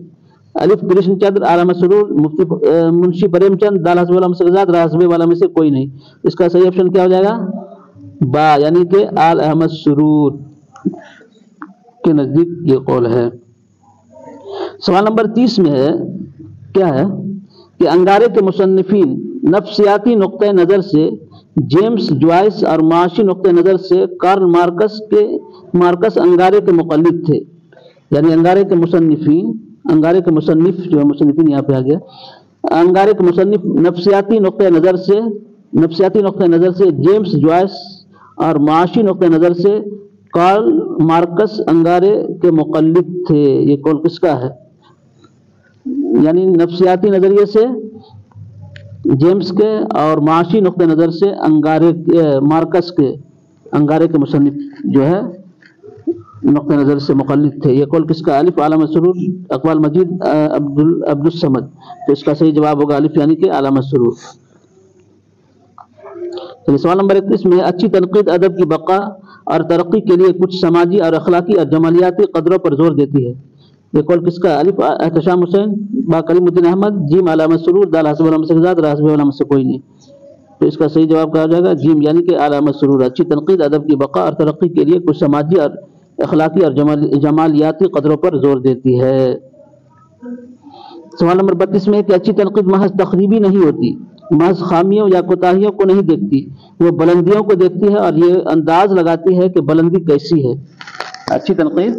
[SPEAKER 1] الف کرشن چندر، علامہ سرور، مفتی منشی پریم چند، دال حسب والا میں سے راہ حسب والا میں سے کوئی نہیں. اس کا صحیح آپشن کیا ہو جائے گا؟ با، یعنی کہ آل احمد سرور کے نزدیک یہ قول ہے. سوال نمبر 30 میں ہے کیا ہے کہ انگارے کے مصنفین نفسیاتی نقطۂ نظر سے جیمز جوائس اور معاشی نقطۂ نظر سے کارل مارکس انگارے کے مقلد تھے. یعنی انگارے کے مصنف جو ہے، مصنفین یہاں پہ آ گیا، انگارے کے مصنف نفسیاتی نقطۂ نظر سے جیمز جوائس اور معاشی نقطۂ نظر سے کارل مارکس انگارے کے مقلد تھے. یہ قول کس کا ہے؟ یعنی نفسیاتی نظریے سے جیمز کے اور معاشی نقطۂ نظر سے مارکس کے انگارے کے مصنف جو ہے نقطۂ نظر سے مقلد تھے. یہ قول کس کا؟ الف علامہ سرور، اقبال مجید، عبد الصمد. تو اس کا صحیح جواب ہوگا الف، یعنی کہ علامہ سرور. سوال نمبر 31 میں اچھی تنقید ادب کی بقا اور ترقی کے لیے کچھ سماجی اور اخلاقی اور جمالیاتی قدروں پر زور دیتی ہے. یہ قول کس کا؟ الف احتشام حسین، با کلیم الدین احمد، جیم علامہ سرور، دال حسب والا میں سے راہ حسب والا میں سے کوئی نہیں. تو اس کا صحیح جواب کیا ہو جائے گا؟ جیم، یعنی کہ علامہ سرور اچھی تنقید ادب کی بقا اور ترقی کے لیے کچھ سماجی اور اخلاقی اور جمالیاتی قدروں پر زور دیتی ہے. سوال نمبر 32 میں کہ اچھی تنقید محض تخریبی نہیں ہوتی، محض خامیوں یا کوتاہیوں کو نہیں دیکھتی، وہ بلندیوں کو دیکھتی ہے اور یہ انداز لگاتی ہے کہ بلندی کیسی ہے. اچھی تنقید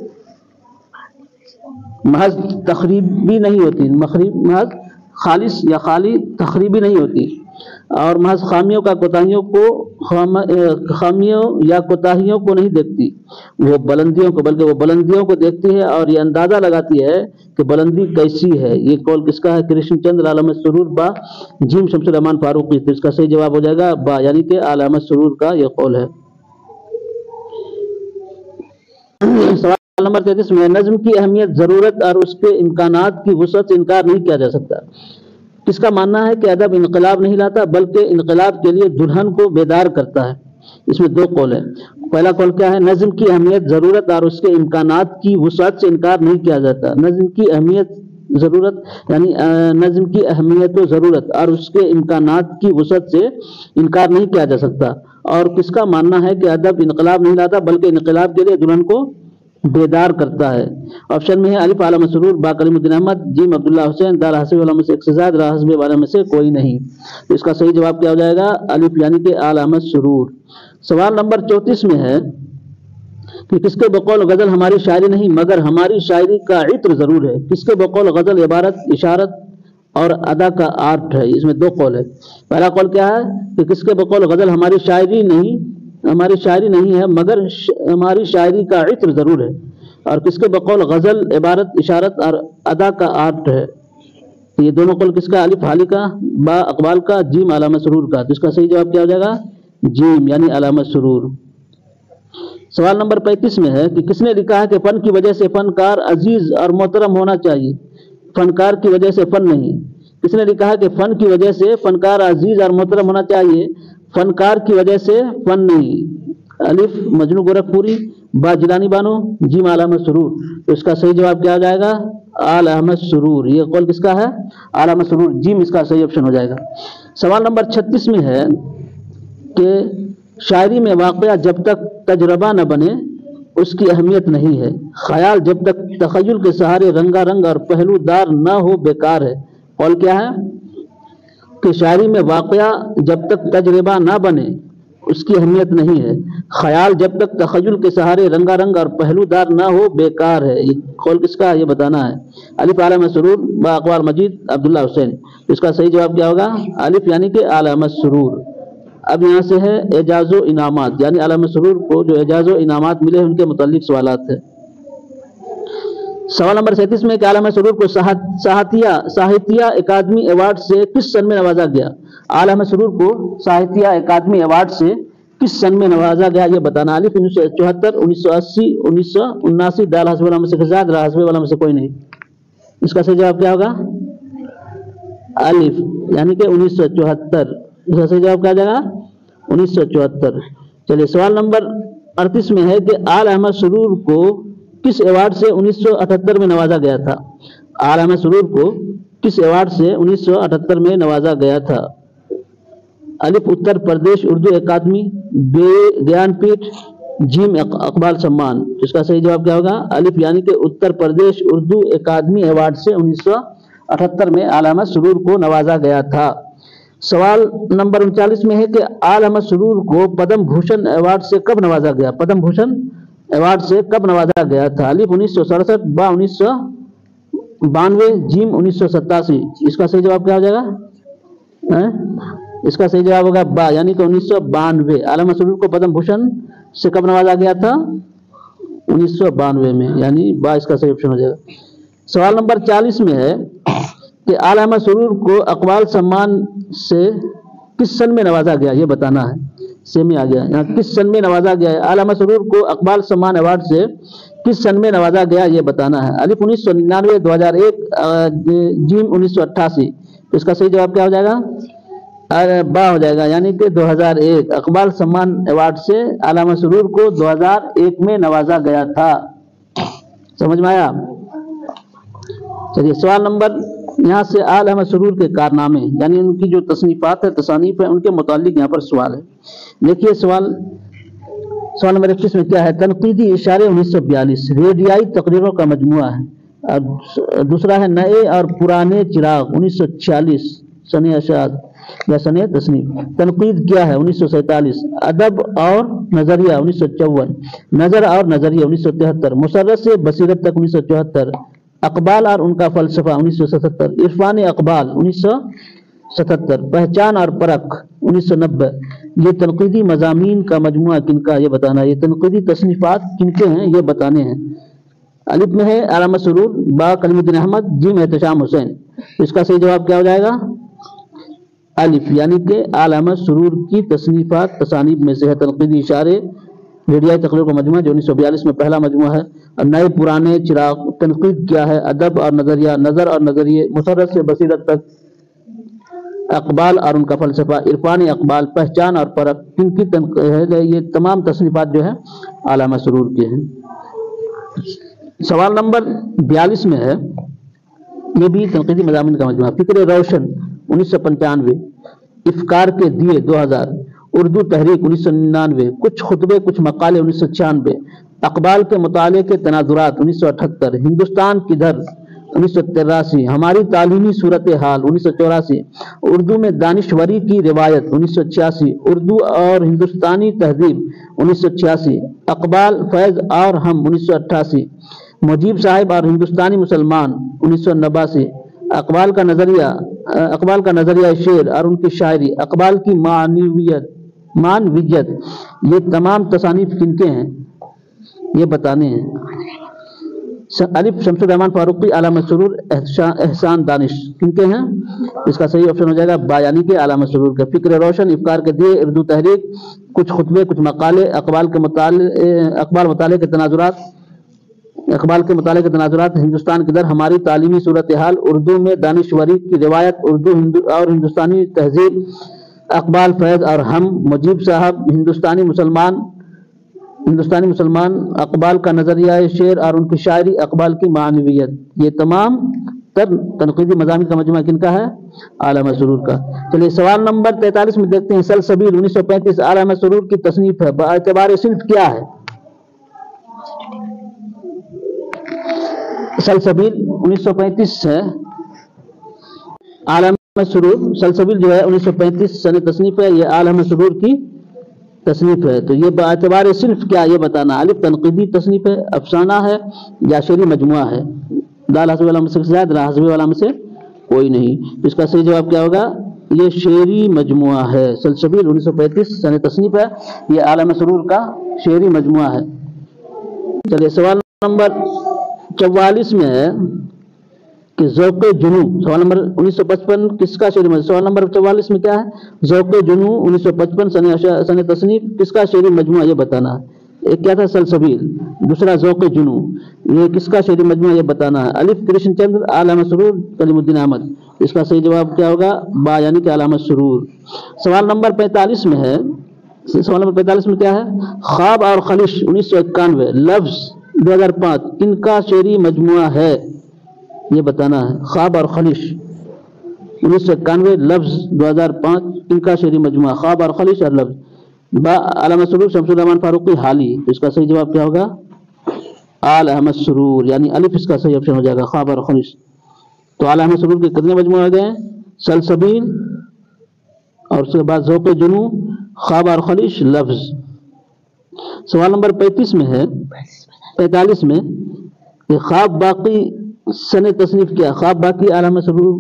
[SPEAKER 1] محض تخریبی نہیں ہوتی، محض خالص یا خالی تخریبی نہیں ہوتی، اور محض خامیوں یا کوتاہیوں کو نہیں دیکھتی، وہ بلندیوں کو، بلکہ وہ بلندیوں کو دیکھتی ہے اور یہ اندازہ لگاتی ہے کہ بلندی کیسی ہے. یہ قول کس کا ہے؟ کرشن چندر، علامہ سرور، با، جیم شمس الرحمان فاروقی. تو اس کا صحیح جواب ہو جائے گا با، یعنی کہ علامہ سرور کا یہ قول ہے. سوال نمبر 33 میں نظم کی اہمیت، ضرورت اور اس کے امکانات کی وسعت سے انکار نہیں کیا جا سکتا. کس کا ماننا ہے کہ ادب انقلاب نہیں لاتا بلکہ انقلاب کے لیے دلہن کو بیدار کرتا ہے؟ اس میں دو قول ہیں. پہلا قول کیا ہے؟ نظم کی اہمیت، ضرورت اور اس کے امکانات کی وسعت سے انکار نہیں کیا جاتا. نظم کی اہمیت، ضرورت، یعنی نظم کی اہمیت و ضرورت اور اس کے امکانات کی وسعت سے انکار نہیں کیا جا سکتا. اور کس کا ماننا ہے کہ ادب انقلاب نہیں لاتا بلکہ انقلاب کے لیے دلہن کو بیدار کرتا ہے؟ آپشن میں ہے الف علامہ سرور، با کلیم الدین احمد، جیم عبداللہ حسین، دال حسب والا میں سے ایک سے زائد، راہ حسب والا میں سے کوئی نہیں. تو اس کا صحیح جواب کیا ہو جائے گا؟ الف، یعنی کہ علامہ سرور. سوال نمبر 34 میں ہے کہ کس کے بقول غزل ہماری شاعری نہیں مگر ہماری شاعری کا عطر ضرور ہے؟ کس کے بقول غزل عبارت، اشارت اور ادا کا آرٹ ہے؟ اس میں دو قول ہے. پہلا قول کیا ہے کہ کس کے بقول غزل ہماری شاعری نہیں ہے مگر ہماری شاعری کا عطر ضرور ہے، اور کس کے بقول غزل عبارت، اشارت اور ادا کا آرٹ ہے؟ یہ دونوں قول کس کا؟ الف حالی کا، با اقبال کا، جیم علامہ سرور کا. تو اس کا صحیح جواب کیا ہو جائے گا؟ جیم، یعنی علامہ سرور. سوال نمبر 35 میں ہے کہ کس نے لکھا ہے کہ فن کی وجہ سے فنکار عزیز اور محترم ہونا چاہیے، فنکار کی وجہ سے فن نہیں؟ کس نے لکھا ہے کہ فن کی وجہ سے فنکار عزیز اور محترم ہونا چاہیے، فنکار کی وجہ سے فن نہیں؟ الف مجنو گورکھپوری، با جیلانی بانو، جیم علامہ سرور. تو اس کا صحیح جواب کیا ہو جائے گا؟ آل احمد سرور. یہ قول کس کا ہے؟ علامہ سرور، جیم اس کا صحیح آپشن ہو جائے گا. سوال نمبر 36 میں ہے کہ شاعری میں واقعہ جب تک تجربہ نہ بنے اس کی اہمیت نہیں ہے، خیال جب تک تخیل کے سہارے رنگا رنگ اور پہلو دار نہ ہو بیکار ہے. قول کیا ہے؟ کہ شاعری میں واقعہ جب تک تجربہ نہ بنے اس کی اہمیت نہیں ہے، خیال جب تک تخیل کے سہارے رنگا رنگ اور پہلو دار نہ ہو بیکار ہے۔ یہ قول کس کا ہے یہ بتانا ہے۔ الف اعلی مسرور با اقوال مجید عبداللہ حسین، اس کا صحیح جواب کیا ہوگا؟ الف یعنی کہ اعلی مسرور۔ اب یہاں سے ہے اعجاز و انعامات، یعنی اعلی مسرور کو جو اعجاز و انعامات ملے ان کے متعلق سوالات ہیں۔ سوال نمبر 37 میں کہ اعلی مسرور کو ساہتیہ اکادمی ایوارڈ سے کس سن میں نوازا گیا؟ اعلی مسرور کو ساہتیہ اکادمی ایوارڈ سے کس سن میں نوازا گیا یہ بتانا۔ الف 1974، 1980، 1979، دال حسب والا میں سے زائد، را حسب والا میں سے کوئی نہیں۔ اس کا صحیح جواب کیا ہوگا؟ الف یعنی کہ 1974۔ اس کا صحیح جواب کیا جائے گا؟ 1974۔ چلیے سوال نمبر 38 میں ہے کہ آل احمد سرور کو کس ایوارڈ سے 1978 میں نوازا گیا تھا؟ آل احمد سرور کو کس ایوارڈ سے 1978 میں نوازا گیا تھا؟ الف اتر پردیش اردو اکادمی، بے گیان پیٹھ، جیم اقبال سمان۔ اس کا صحیح جواب کیا ہوگا؟ الف یعنی کہ اتر پردیش اردو اکادمی ایوارڈ سے 1978 میں آل احمد سرور کو نوازا گیا تھا۔ سوال نمبر 39 میں ہے کہ آل احمد سرور کو پدم بھوشن ایوارڈ سے کب نوازا گیا؟ پدم بھوشن ایوارڈ سے کب نوازا گیا تھا؟ الف 1967، با 1992، جیم 1987۔ اس کا صحیح جواب کیا ہو جائے گا؟ اس کا صحیح جواب ہوگا با یعنی کہ 1992۔ آل احمد سرور کو پدم بھوشن سے کب نوازا گیا تھا؟ 1992 میں، یعنی با اس کا صحیح آپشن ہو جائے گا۔ سوال نمبر 40 میں ہے کہ آل احمد سرور کو اقبال سمان سے کس سن میں نوازا گیا یہ بتانا ہے۔ سیمی آ گیا یہاں، کس سن میں نوازا گیا ہے؟ آل احمد سرور کو اقبال سمان ایوارڈ سے کس سن میں نوازا گیا یہ بتانا ہے۔ الف 1999، 2001، جیم 1988۔ اس کا صحیح جواب کیا ہو جائے گا؟ با ہو جائے گا یعنی کہ 2001۔ اقبال سمان ایوارڈ سے آل احمد سرور کو 2001 میں نوازا گیا تھا۔ سمجھ میں آیا؟ چلیے سوال نمبر یہاں سے آل احمد سرور کے کارنامے یعنی ان کی جو تصنیفات ہے تصانیف ہے ان کے متعلق یہاں پر سوال ہے۔ دیکھیے سوال نمبر 21 میں کیا ہے؟ تنقیدی اشارے 1942 ریڈیائی تقریروں کا مجموعہ ہے۔ اور دوسرا ہے نئے اور پرانے چراغ 1946 سن اشاعت یا سن تصنیف۔ تنقید کیا ہے 1947۔ ادب اور نظریہ 1954۔ نظر اور نظریہ 1973۔ مسرت سے بصیرت تک 1974۔ اقبال اور ان کا فلسفہ 1977۔ عرفان اقبال 1977۔ پہچان اور پرکھ 1990۔ یہ تنقیدی مضامین کا مجموعہ کن کا یہ بتانا ہے۔ یہ تنقیدی تصنیفات کن کے ہیں یہ بتانے ہیں۔ الف میں ہے آل احمد سرور، با کلیم الدین احمد، جیم احتشام حسین۔ اس کا صحیح جواب کیا ہو جائے گا؟ الف یعنی کہ آل احمد سرور کی تصنیفات تصانیف میں سے ہے تنقیدی اشارے ریڈیائی تقریر کا مجموعہ جو 1942 میں پہلا مجموعہ ہے۔ اور نئے پرانے چراغ تنقید کیا ہے ادب اور نظریہ، نظر اور نظریے، مسرت سے بصیرت تک، اقبال اور ان کا فلسفہ، عرفان اقبال، پہچان اور پرکھ، کن کی تنقید ہے؟ یہ تمام تصنیفات جو ہے آل احمد سرور کے ہیں۔ سوال نمبر 42 میں ہے یہ بھی تنقیدی مضامین کا مجموعہ۔ فکر روشن 1995۔ افکار کے دیے 2000۔ اردو تحریک 1999۔ کچھ خطبے کچھ مقالے 1996۔ اقبال کے مطالعے کے تناظرات 1978۔ ہندوستان کدھر 1983۔ ہماری تعلیمی صورتحال 1984۔ اردو میں دانشوری کی روایت 1986۔ اردو اور ہندوستانی تہذیب 1986۔ اقبال، فیض اور ہم 1988۔ مجیب صاحب اور ہندوستانی مسلمان 1989۔ اقبال کا نظریہ شعر اور ان کی شاعری، اقبال کی معنویت، یہ تمام تصانیف کن کے ہیں یہ بتانے ہیں۔ الف شمس الرحمان فاروقی، آل احمد سرور، احسان دانش، کن کے ہیں؟ اس کا صحیح آپشن ہو جائے گا با یعنی کہ آل احمد سرور کے۔ فکر روشن، افکار کے دیے، اردو تحریک، کچھ خطبے کچھ مقالے، اقبال مطالعے کے تناظرات، ہندوستان کدھر، ہماری تعلیمی صورتحال، اردو میں دانشوری کی روایت، اردو اور ہندوستانی تہذیب، اقبال، فیض اور ہم، مجیب صاحب، ہندوستانی مسلمان، اقبال کا نظریہ شعر اور ان کی شاعری، اقبال کی معنویت، یہ تمام تنقیدی مضامین کا مجموعہ کن کا ہے؟ آل احمد سرور کا۔ چلیے سوال نمبر 43 میں دیکھتے ہیں۔ سلسبیل 1935 آل احمد سرور کی تصنیف ہے، باعتبار صنف کیا ہے؟ سلسبیل 1935 ہے۔ سرور سلسبیل جو ہے 1935 سن تصنیف ہے، یہ آل احمد سرور کی تصنیف ہے۔ تو یہ باعتبار صنف کیا یہ بتانا، الف تنقیدی تصنیف ہے، افسانہ ہے یا شعری مجموعہ ہے؟ دال حسب والا میں سے زائد، را حسب والا میں سے کوئی نہیں۔ اس کا صحیح جواب کیا ہوگا؟ یہ شعری مجموعہ ہے۔ سلسبیل 1935 سن تصنیف ہے، یہ آل احمد سرور کا شعری مجموعہ ہے۔ چلیے سوال نمبر 44 میں ہے کہ ذوق جنو، سوال نمبر 1955 کس کا شعری مجموعہ؟ سوال نمبر 44 میں کیا ہے؟ ذوق جنو 1955 سن تصنیف کس کا شعری مجموعہ یہ بتانا ہے۔ ایک کیا تھا؟ سلسبیل، دوسرا ذوق جنو، یہ کس کا شعری مجموعہ یہ بتانا ہے۔ الف کرشن چندر، آل احمد سرور، کلیم الدین احمد۔ اس کا صحیح جواب کیا ہوگا؟ با یعنی کہ آل احمد سرور۔ سوال نمبر 45 میں ہے، سوال نمبر 45 میں کیا ہے؟ خواب اور خلش 1991 لفظ 2005 کن کا شعری مجموعہ ہے یہ بتانا ہے۔ خواب اور خلش 1991 لفظ 2005 کن کا شعری مجموعہ؟ خواب اور خلش اور لفظ۔ با آل احمد سرور شمس الرحمن فاروقی حالی۔ اس کا صحیح جواب کیا ہوگا؟ آل احمد سرور، یعنی الف اس کا صحیح آپشن ہو جائے گا، خواب اور خلش۔ تو آل احمد سرور کے کتنے مجموعے ہو گئے ہیں؟ سلسبیل، اور اس کے بعد ذوق جنو، خواب اور خلش، لفظ۔ سوال نمبر 35 میں ہے، 45 میں کہ خواب باقی سن تصنیف کیا؟ خواب باقی آل احمد سرور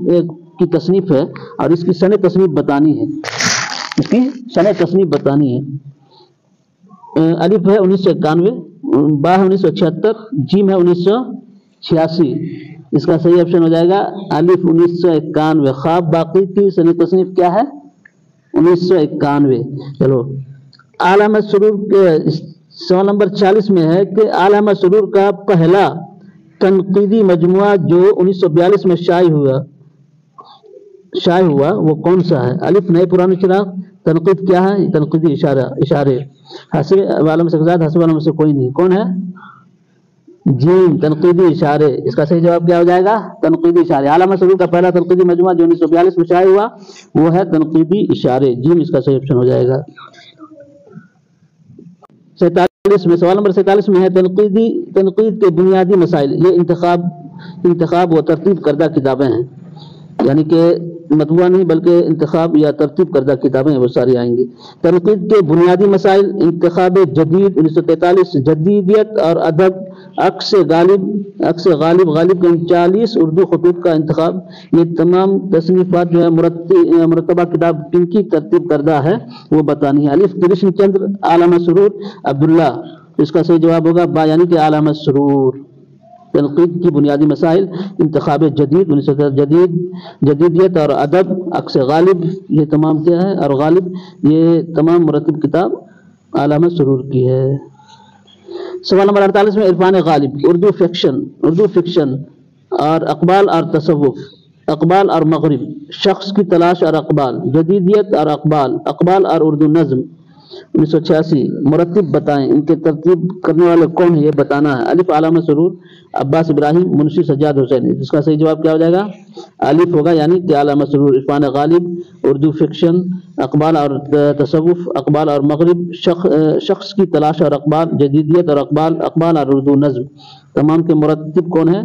[SPEAKER 1] کی تصنیف ہے اور اس کی سن تصنیف بتانی ہے، اس کی سن تصنیف بتانی ہے۔ الف ہے 1991، با ہے 1976، جیم ہے 1986۔ اس کا صحیح آپشن ہو جائے گا الف 1991۔ خواب باقی کی سن تصنیف کیا ہے؟ 1991۔ چلو آل احمد سرور کے سوال نمبر 46 میں ہے کہ آل احمد سرور کا پہلا تنقیدی مجموعہ جو 1942 میں شائع ہوا وہ کون سا ہے؟ الف نئے پرانے چراغ، تنقید کیا ہے؟ تنقیدی اشارے، حسب والا میں سے زائد، حسب والا میں سے کوئی نہیں، کون ہے؟ جیم تنقیدی اشارے۔ اس کا صحیح جواب کیا ہو جائے گا؟ تنقیدی اشارے۔ آل احمد سرور کا پہلا تنقیدی مجموعہ جو 1942 میں شائع ہوا وہ ہے تنقیدی اشارے، جیم اس کا صحیح آپشن ہو جائے گا۔ 47 میں، سوال نمبر 47 میں ہے تنقید کے بنیادی مسائل۔ یہ انتخاب و ترتیب کردہ کتابیں ہیں، یعنی کہ مطبوعہ نہیں بلکہ انتخاب یا ترتیب کردہ کتابیں وہ ساری آئیں گی۔ تنقید کے بنیادی مسائل، انتخاب جدید 1943، جدیدیت اور ادب، عکس غالب کے 39 اردو خطوط کا انتخاب۔ یہ تمام تصنیفات جو ہے مرتبہ کتاب کن کی ترتیب کردہ ہے وہ بتانی ہے۔ الف کرشن چندر، آل احمد سرور، عبداللہ۔ اس کا صحیح جواب ہوگا با یعنی کہ آل احمد سرور۔ تنقید کی بنیادی مسائل، انتخاب جدید جدیدیت اور ادب، عکس غالب، یہ تمام کیا ہے؟ اور غالب، یہ تمام مرتب کتاب آل احمد سرور کی ہے۔ سوال نمبر 48 میں عرفان غالب، اردو فکشن اور اقبال اور تصوف، اقبال اور مغرب، شخص کی تلاش اور اقبال، جدیدیت اور اقبال اور اردو نظم 1986۔ مرتب بتائیں، ان کے ترتیب کرنے والے کون ہیں یہ بتانا ہے۔ الف آل احمد سرور، عباس ابراہیم، منشی سجاد حسین۔ اس کا صحیح جواب کیا ہو جائے گا؟ الف ہوگا، یعنی کہ آل احمد سرور، عرفان غالب، اردو فکشن، اقبال اور تصوف، اقبال اور مغرب، شخص کی تلاش اور اقبال، جدیدیت اور اقبال اور اردو نظم، تمام کے مرتب کون ہے؟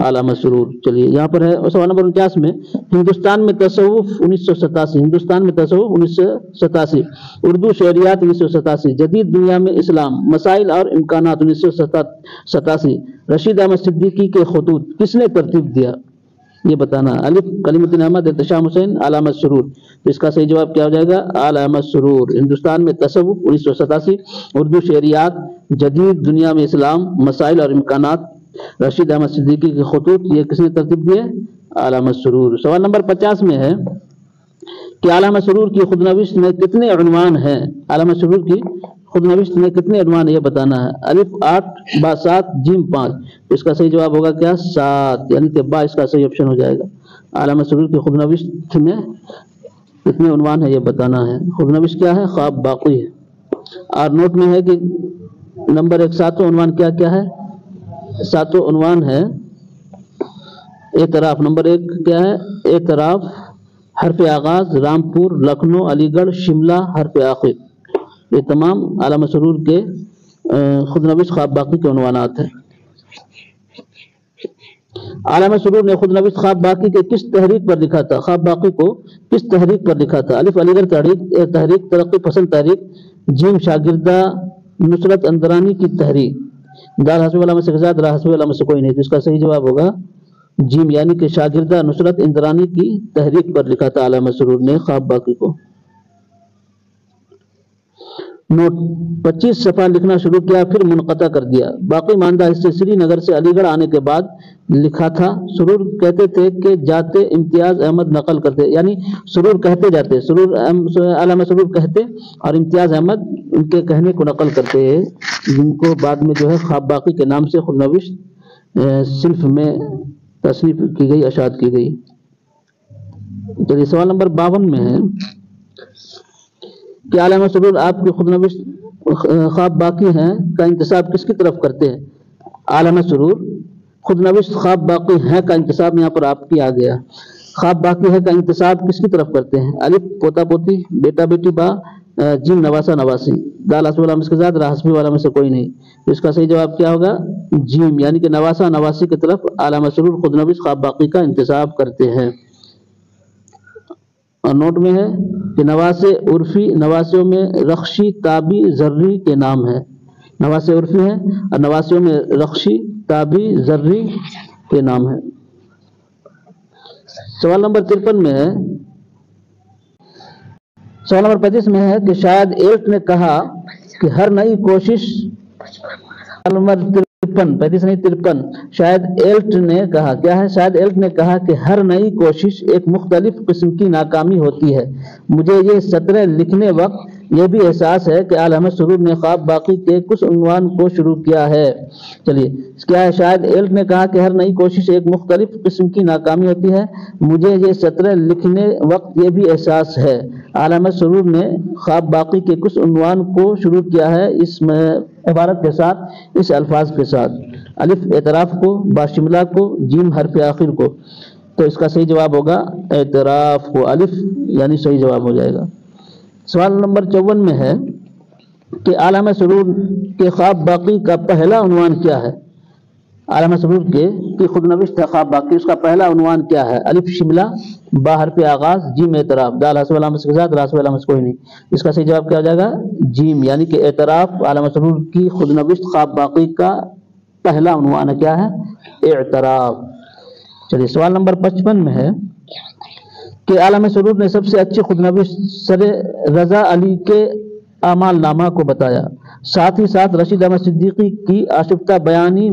[SPEAKER 1] آل احمد سرور۔ چلیے یہاں پر ہے سوال نمبر 49 میں، ہندوستان میں تصوف 1987، اردو شعریات 1987، جدید دنیا میں اسلام، مسائل اور امکانات 1987، رشید احمد صدیقی کے خطوط کس نے ترتیب دیا یہ بتانا۔ الف کلیم الدین احمد، احتشام حسین، آل احمد سرور۔ اس کا صحیح جواب کیا ہو جائے گا؟ آل احمد سرور۔ ہندوستان میں تصوف 1987، اردو شعریات، جدید دنیا میں اسلام، مسائل اور امکانات، رشید احمد صدیقی کے خطوط، یہ کس نے ترتیب دیے؟ آل احمد سرور۔ سوال نمبر 50 میں ہے کہ آل احمد سرور کی خودنوشت میں کتنے عنوان ہیں؟ آل احمد سرور کی خودنوشت میں کتنے عنوان ہیں یہ بتانا ہے۔ الف 8، با 7، جیم 5۔ اس کا صحیح جواب ہوگا کیا؟ 7، یعنی کہ با اس کا صحیح آپشن ہو جائے گا۔ آل احمد سرور کی خودنوشت میں کتنے عنوان ہیں یہ بتانا ہے۔ خودنوشت کیا ہے؟ خواب باقی ہے۔ اور نوٹ میں ہے کہ نمبر 1 7واں عنوان کیا ہے؟ 7واں عنوان ہے اعتراف۔ نمبر 1 کیا ہے؟ اعتراف، حرف آغاز، رامپور، لکھنؤ، علی گڑھ، شملہ، حرف آخر۔ یہ تمام آل احمد سرور کے خودنوشت خواب باقی کے عنوانات ہیں۔ علامہ سرور نے خود نوشت خواب باقی کے کس تحریک پر لکھا تھا؟ خواب باقی کو کس تحریک پر لکھا تھا؟ الف علی گڑھ تحریک، ترقی پسند تحریک، جیم شاگردہ نصرت اندرانی کی تحریک، دال حسب والا میں سے زیادہ، را حسب والا میں سے کوئی نہیں، تو اس کا صحیح جواب ہوگا جیم، یعنی کہ شاگردہ نصرت اندرانی کی تحریک پر لکھا تھا علامہ سرور نے خواب باقی کو۔ نوٹ: 25 صفحہ لکھنا شروع کیا پھر منقطع کر دیا۔ باقی ماندہ حصے سری نگر سے علی گڑھ آنے کے بعد لکھا تھا۔ سرور کہتے تھے کہ جاتے امتیاز احمد نقل کرتے، یعنی سرور کہتے جاتے، علامہ سرور کہتے اور امتیاز احمد ان کے کہنے کو نقل کرتے ہیں، جن کو بعد میں جو ہے خواب باقی کے نام سے خود نوشت صنف میں تصنیف کی گئی، اشاعت کی گئی۔ چلیے سوال نمبر 52 میں ہے کہ علامہ سرور آپ کی خود نوشت خواب باقی ہیں کا انتساب کس کی طرف کرتے ہیں؟ علامہ سرور خود نوشت خواب باقی ہیں کا انتساب یہاں پر آپ کی آ گیا۔ خواب باقی ہے کا انتساب کس کی طرف کرتے ہیں؟ الف پوتا پوتی، بیٹا بیٹی، با، جیم نواسا نواسی، دال حسب والا میں سے زیادہ، را حسبی والا میں سے کوئی نہیں، اس کا صحیح جواب کیا ہوگا؟ جیم، یعنی کہ نواسا نواسی کی طرف علامہ سرور خود نوشت خواب باقی کا انتساب کرتے ہیں۔ اور نوٹ میں ہے کہ نواسے عرفی نواسیوں میں رخشی، تابی، زرری کے نام ہے۔ نواسے عرفی ہیں اور نواسیوں میں رخشی، تابی، زرری کے نام ہے۔ سوال نمبر 53 میں ہے، سوال نمبر 35 میں ہے کہ شاید ایلٹ نے کہا کہ ہر نئی کوشش، سوال نمبر 35 نہیں 53، شاید ایلٹ نے کہا، کیا ہے؟ شاید ایلٹ نے کہا کہ ہر نئی کوشش ایک مختلف قسم کی ناکامی ہوتی ہے۔ مجھے یہ سطریں لکھنے وقت یہ بھی احساس ہے کہ علامہ سرور نے خواب باقی کے کس عنوان کو شروع کیا ہے؟ چلیے کیا ہے؟ شاید ایلٹ نے کہا کہ ہر نئی کوشش ایک مختلف قسم کی ناکامی ہوتی ہے، مجھے یہ سطریں لکھنے وقت یہ بھی احساس ہے۔ علامہ سرور نے خواب باقی کے کس عنوان کو شروع کیا ہے؟ اس میں عبارت کے ساتھ، اس الفاظ کے ساتھ، الف اعتراف کو، با شملہ کو، جیم حرف آخر کو، تو اس کا صحیح جواب ہوگا اعتراف کو، الف یعنی صحیح جواب ہو جائے گا۔ سوال نمبر 54 میں ہے کہ علامہ سرور کے خواب باقی کا پہلا عنوان کیا ہے؟ علامہ سرور کے خود نوشت ہے خواب باقی، اس کا پہلا عنوان کیا ہے؟ الف شملہ، با حرف آغاز، جیم اعتراف، دال حسب علامت کے ساتھ، را حسب علامت کوئی نہیں، اس کا صحیح جواب کیا ہو جائے گا؟ جیم، یعنی کہ اعتراف علامہ سرور کی خود نوشت خواب باقی کا پہلا عنوان کیا ہے؟ اعتراف۔ چلیے سوال نمبر 55 میں ہے کہ علامہ سرور نے سب سے اچھی خود نوشت سر رضا علی کے اعمال نامہ کو بتایا، ساتھ ہی ساتھ رشید احمد صدیقی کی آشفتہ بیانی